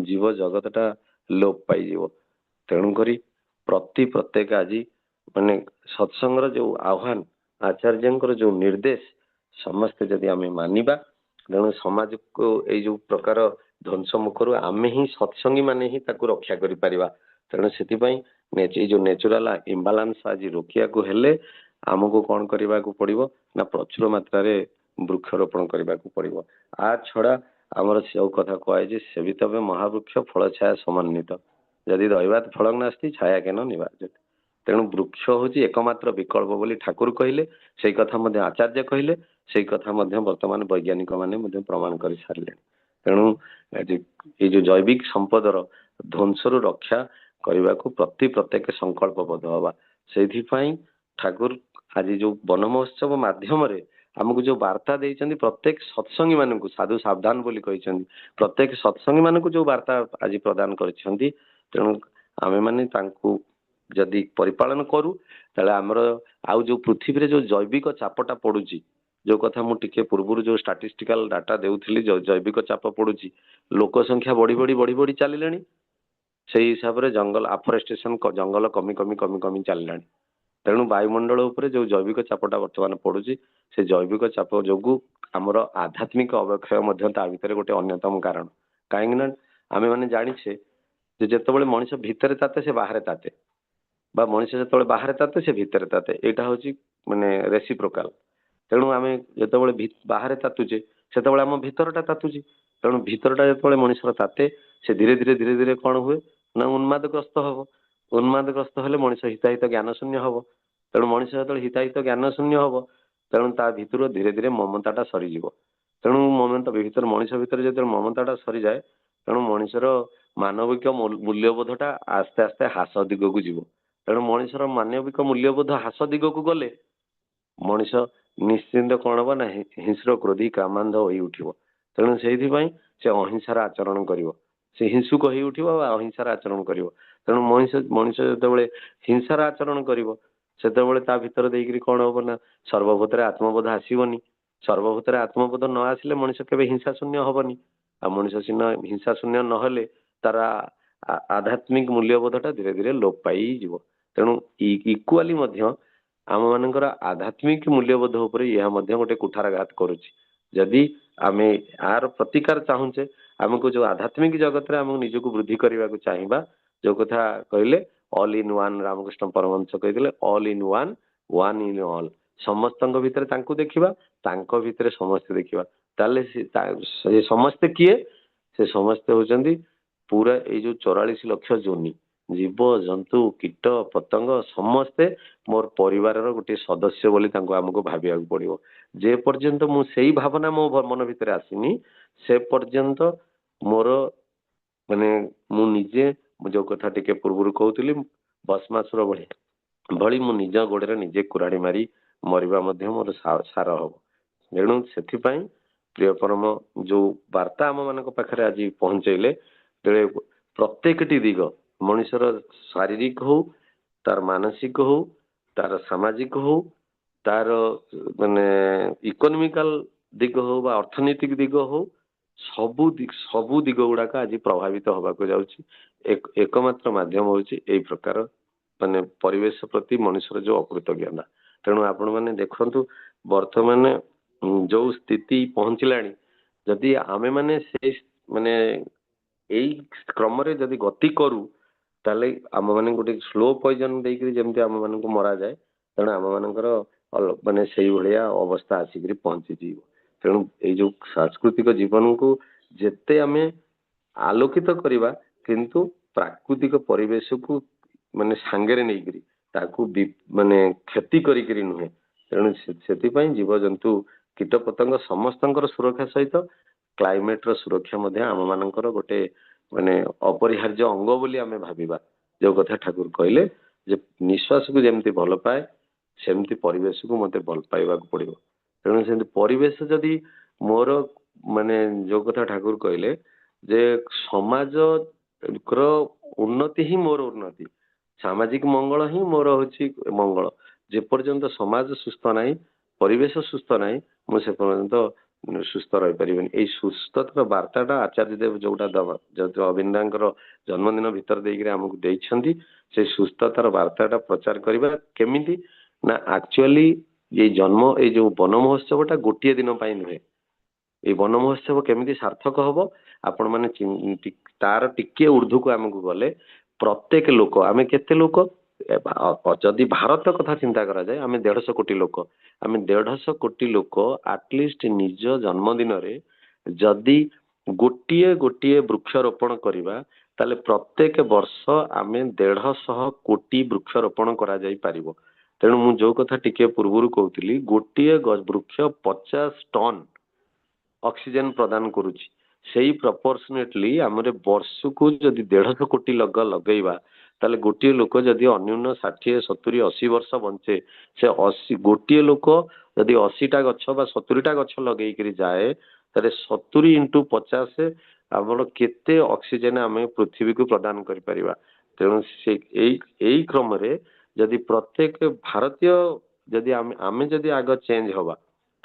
ଜୀବ ଜଗତଟା ଲୋପ ପାଇଯିବ। ତେଣୁକରି ପ୍ରତ୍ୟେକ ଆଜି ମାନେ ସତ୍ସଙ୍ଗର ଯୋଉ ଆହ୍ୱାନ, ଆଚାର୍ଯ୍ୟଙ୍କର ଯୋଉ ନିର୍ଦ୍ଦେଶ ସମସ୍ତେ ଯଦି ଆମେ ମାନିବା, ତେଣୁ ସମାଜକୁ ଏଇ ଯୋଉ ପ୍ରକାର ଧ୍ୱଂସ ମୁଖରୁ ଆମେ ହିଁ ସତ୍ସଙ୍ଗୀ ମାନେ ହିଁ ତାକୁ ରକ୍ଷା କରିପାରିବା। ତେଣୁ ସେଥିପାଇଁ ଏଇ ଯୋଉ ନେଚୁରାଲ ଇମ୍ବାଲାନ୍ସ ଆଜି ରୋକିବାକୁ ହେଲେ ଆମକୁ କଣ କରିବାକୁ ପଡିବ ନା ପ୍ରଚୁର ମାତ୍ରାରେ ବୃକ୍ଷରୋପଣ କରିବାକୁ ପଡିବ। ଆ ଛଡା ଆମର ସବୁ କଥା କୁହାଯାଇଛି ସେବିତବେ ମହାବୃକ୍ଷ ଫଳ ଛାୟା ସମନ୍ୱିତ, ଯଦି ଦୈବାତ ଫଳ ନାସ୍ତି ଛାୟା କେନ ନିବାର୍ଯ୍ୟତେ। तेणु वृक्ष हूँ एकमात्र विकल्प बोली ठाकुर कहले से कथा आचार्य कहले से कथा वर्तमान वैज्ञानिक माने प्रमाण कर सारे तेणु ये जो जैविक संपदर ध्वंसरू रक्षा करने को प्रत्येक संकल्पबद्ध हवा से ठाकुर आज जो वन महोत्सव माध्यम आमको जो वार्ता देते प्रत्येक सत्संगी मान साधु सावधान बोली कहते प्रत्येक सत्संगी मान जो वार्ता आज प्रदान कर तेणु आमे माने जदि परिपालन करू ताले आमर आउ जो पृथ्वी रे जो जैविक चापटा पड़ुची जो कथा मु टिके पूर्व जो स्टैटिस्टिकल डाटा देउथिली जो जैविक चाप पड़ुची लोक संख्या बढ़ी बढ़ी बढ़ी बढ़ी चलिलानी से हिसाब रे जंगल अफरेस्टेशन जंगल कमी कमी कमी कमी चलिलानी तेणु वायुमंडल उपरे जो जैविक चापटा वर्तमान पड़ुची से जैविक चाप जोगु आमर आध्यात्मिक अवक्षय मध्य ता भितर गोटे अन्यतम कारण कहीं ना आमे माने जानिछे जे जेतेबेले मनुष्य भितर ताते से बाहर ताते बा मनुष्य जो बाहर ताते से भितर ताते यहाँ हूँ माने रेसिप्रोकाल तेणु आम जो बाहर तातुचे से आम भितरटा तातुचे तेणु भितरटा जो मनुष्य ताते से धीरे धीरे धीरे धीरे कौन हुए ना उन्मादग्रस्त हम उन्मादग्रस्त हेले मनुष्य हिताहित ज्ञान शून्य हम तेणु मनुष्य जो हिताहित ज्ञान शून्य हम तेणु ता भितर धीरे धीरे ममताटा सरीज तेणु ममता भर मनुष्य भितर जो ममताटा सरी जाए तेणु मनुष्यर मानविक मूल्यबोधटा आस्ते आस्ते ह्रास दिगक जीव तेणु मनुष्यर मानविक मूल्यबोध ह्रास दिगक गले मनीष निश्चिंत कौन हम ना हिंस्र क्रोधी कामांध हो उठिब तेणु से अहिंसार आचरण कर से हिंसुक हो उठिब अहिंसार आचरण कर तेणु मनुष्य जो हिंसार आचरण कर भीतर देकर कौन हम ना सर्वभूत आत्मबोध आसवनी सर्वभूत आत्मबोध न आसिले मनुष्य केवे हिंसा शून्य हेनी आ मनुष्य सीना हिंसा शून्य नहले तार आध्यात्मिक मूल्यबोधटा धीरे धीरे लोप पाई तेणु इक्वाली आम मानकर आध्यात्मिक मूल्यबोध उपरे यह गोटे कुठाराघात करुच्ची जदि आम यार प्रतिकार चाहूचे आमको जो आध्यात्मिक जगत में आमको निजक वृद्धि करने को चाहिए जो कथा कहले all in one Ramakrishna Paramahamsa कहते all in one one in all समस्त भितर देखा भितर समस्ते देखा ताले से समस्ते किए से समस्ते होचंदी पूरा ये जो 44 लाख जोनी जीव जंतु कीट पतंग समस्ते मोर परिवार गोटे सदस्य बोली आमको भाविया पड़ो जे पर्यंत मुझे भावना मो मन भितर आसनी से पर्यंत मोर माने मु निजे जो कथा टिके पूर्व कहती भस्मासुर भली मु निज गोड़े निजे कुराड़ी मारी मरवा मोर सार हम तेणु से प्रिय परम जो वार्ता आम मान पाखे आज पहुंचेले प्रत्येक दिग मनुष्यर शारीरिक हो तार मानसिक हो तार सामाजिक हो तार माने इकोनॉमिकल दिग हो बा अर्थनैतिक दिग हो सबू दिग गुड़ाक आज प्रभावित होगा जाऊँगी एकमात्र माध्यम हूँ यही प्रकार माने परिवेश प्रति मनुष्यर जो अकृतज्ञता तेणु आपण मैंने देखु वर्तमान जो स्थिति पहुँचला जदि आमे माने से माने यही क्रम जदि गति करू ताले आम मैंने गोटे स्लो पॉइजन देकर जमी आम मान को मरा जाए तेणु आम मानकर माने से भाया अवस्था आसिक पहुंची जीव तेणु ये जो सांस्कृतिक जीवन को जेते आमे आलोकित करवा किंतु प्राकृतिक परिवेश को माने सांगे नहीं ताकू माने क्षति करी नुहे तेणु से जीव जंतु कीट पतंग समस्त सुरक्षा सहित क्लाइमेट रो सुरक्षा आम मानकर गोटे माने अपरिहार्य अंग बोली आमे भाविबा जो कथा ठाकुर कहले जे निश्वास को जमती भल पाए सेमती परिवेश को मते भल पाइबा पड़ो तेणु से परिवेश जदि मोर माने जो कथा ठाकुर कहले जे समाज उन्नति ही मोर उन्नति सामाजिक मंगल ही मोर हूँ मंगल जे पर्यंत समाज सुस्थ ना परिवेश सुस्थ ना मुझे पर्यंत सुस्थ रही पारे यही सुस्थतार वार्ताटा आचार्य देव जोटा जो अविंदांकर जन्मदिन भितर देकर आमको देइछंती से सुस्थतार वार्ताटा प्रचार करबा केमिति ना एक्चुअली ये जन्म ये जो वन महोत्सवटा गोटे दिन नुहे ये वन महोत्सव केमिति सार्थक हम आपण मैंने तार टिके ऊर्ध्व को आमको गले प्रत्येक लोक आम केते लोक जदि भारत कथा चिंता करा जाए आम 150 कोटी लोक आम 150 कोटी लोक आटलिस्ट निज जन्मदिन रे जदि ଗୋଟିଏ ଗୋଟିଏ ବୃକ୍ଷରୋପଣ କରିବା ତାହେଲେ ପ୍ରତ୍ୟେକ ବର୍ଷ ଆମେ 150 କୋଟି ବୃକ୍ଷରୋପଣ କରାଯାଇ ପାରିବ। ତେଣୁ ମୁଁ ଯୋଉ କଥା ଟିକେ ପୂର୍ବରୁ କହୁଥିଲି, ଗୋଟିଏ ବୃକ୍ଷ 50 ଟନ ଅକ୍ସିଜେନ ପ୍ରଦାନ କରୁଛି। ସେଇ ପ୍ରପୋର୍ସନେଟଲି ଆମର ବର୍ଷକୁ ଯଦି 150 କୋଟି ଲଗେଇବା ତାହେଲେ ଗୋଟିଏ ଲୋକ ଯଦି ଅନ୍ୟୁନ 60 70 80 ବର୍ଷ ବଞ୍ଚେ, ସେ 80 ଗୋଟିଏ ଲୋକ ଯଦି 80ଟା ଗଛ ବା 70ଟା ଗଛ ଲଗେଇକିରି ଯାଏ, ତାହେଲେ 70 ଇଣ୍ଟୁ 50 ଆମର କେତେ ଅକ୍ସିଜେନ ଆମେ ପୃଥିବୀକୁ ପ୍ରଦାନ କରିପାରିବା। ତେଣୁ ସେ ଏଇ କ୍ରମରେ ଯଦି ପ୍ରତ୍ୟେକ ଭାରତୀୟ ଯଦି ଆମେ ଯଦି ଆଗ ଚେଞ୍ଜ ହବା,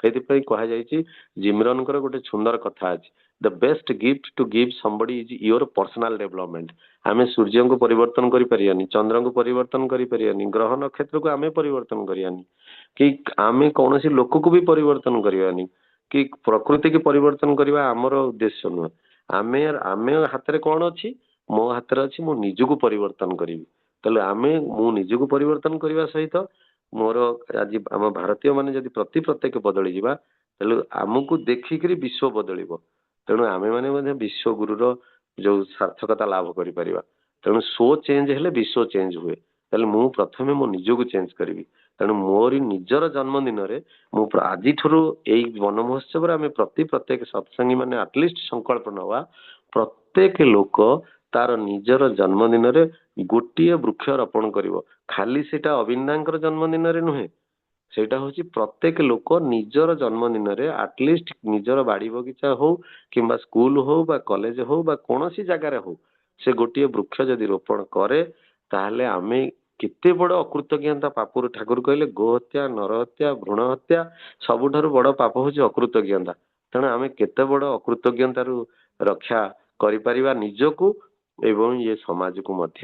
ସେଇଥିପାଇଁ କୁହାଯାଇଛି, ଜିମରନଙ୍କର ଗୋଟେ ସୁନ୍ଦର କଥା ଅଛି, the best gift to give somebody is your personal development. ଆମେ ସୂର୍ଯ୍ୟଙ୍କୁ ପରିବର୍ତ୍ତନ କରିପାରିବାନି, ଚନ୍ଦ୍ରଙ୍କୁ ପରିବର୍ତ୍ତନ କରିପାରିବାନି, ଗ୍ରହ ନକ୍ଷତ୍ରକୁ ଆମେ ପରିବର୍ତ୍ତନ କରିବାନି, କି ଆମେ କୌଣସି ଲୋକକୁ ବି ପରିବର୍ତ୍ତନ କରିବାନି, କି ପ୍ରକୃତିକୁ ପରିବର୍ତ୍ତନ କରିବା ଆମର ଉଦ୍ଦେଶ୍ୟ ନୁହେଁ। ଆମେ ହାତରେ କଣ ଅଛି? ମୋ ହାତରେ ଅଛି ମୁଁ ନିଜକୁ ପରିବର୍ତ୍ତନ କରିବି। ତାହେଲେ ମୁଁ ନିଜକୁ ପରିବର୍ତ୍ତନ କରିବା ସହିତ ମୋର ଆଜି ଆମ ଭାରତୀୟ ମାନେ ଯଦି ପ୍ରତ୍ୟେକ ବଦଳିଯିବା, ତାହେଲେ ଆମକୁ ଦେଖିକିରି ବିଶ୍ୱ ବଦଳିବ। ତେଣୁ ଆମେ ମାନେ ମଧ୍ୟ ବିଶ୍ୱଗୁରୁର ଯୋଉ ସାର୍ଥକତା ଲାଭ କରିପାରିବା। ତେଣୁ ସୋ ଚେଞ୍ଜ ହେଲେ ବିଶ୍ୱ ଚେଞ୍ଜ ହୁଏ। ତାହେଲେ ମୁଁ ପ୍ରଥମେ ମୋ ନିଜକୁ ଚେଞ୍ଜ କରିବି। ତେଣୁ ମୋରି ନିଜର ଜନ୍ମଦିନରେ ମୁଁ ଆଜିଠାରୁ ଏଇ ବନ ମହୋତ୍ସବରେ ଆମେ ପ୍ରତ୍ୟେକ ସତ୍ସଙ୍ଗୀ ମାନେ ଆଟଲିଷ୍ଟ ସଂକଳ୍ପ ନେବା, ପ୍ରତ୍ୟେକ ଲୋକ ତାର ନିଜର ଜନ୍ମଦିନରେ ଗୋଟିଏ ବୃକ୍ଷ ରୋପଣ କରିବ। ଖାଲି ସେଇଟା ଅବିନ୍ଦାଙ୍କର ଜନ୍ମଦିନରେ ନୁହେଁ, ସେଇଟା ହଉଛି ପ୍ରତ୍ୟେକ ଲୋକ ନିଜର ଜନ୍ମଦିନରେ ଆଟଲିଷ୍ଟ ନିଜର ବାଡି ବଗିଚା ହଉ କିମ୍ବା ସ୍କୁଲ ହଉ ବା କଲେଜ ହଉ ବା କୌଣସି ଜାଗାରେ ହଉ, ସେ ଗୋଟିଏ ବୃକ୍ଷ ଯଦି ରୋପଣ କରେ, ତାହେଲେ ଆମେ କେତେ ବଡ ଅକୃତଜ୍ଞତା ପାପରୁ, ଠାକୁର କହିଲେ ଗୋ ହତ୍ୟା, ନର ହତ୍ୟା, ଭ୍ରୂଣ ହତ୍ୟା ସବୁଠାରୁ ବଡ ପାପ ହଉଛି ଅକୃତଜ୍ଞତା। ତେଣୁ ଆମେ କେତେ ବଡ ଅକୃତଜ୍ଞତାରୁ ରକ୍ଷା କରିପାରିବା ନିଜକୁ ଏବଂ ଇଏ ସମାଜକୁ ମଧ୍ୟ।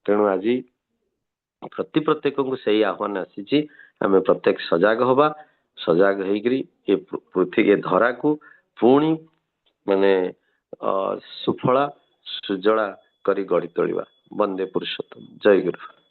ତେଣୁ ଆଜି ପ୍ରତ୍ୟେକଙ୍କୁ ସେଇ ଆହ୍ୱାନ ଆସିଛି, ଆମେ ପ୍ରତ୍ୟେକ ସଜାଗ ହବା, ସଜାଗ ହେଇକିରି ଏ ପୃଥିବୀ ଧରାକୁ ପୁଣି ମାନେ ସୁଫଳା ସୁଜଳା କରି ଗଢି ତୋଳିବା। ବନ୍ଦେ ପୁରୁଷୋତ୍ତମ। ଜୟ ଗୁରୁ।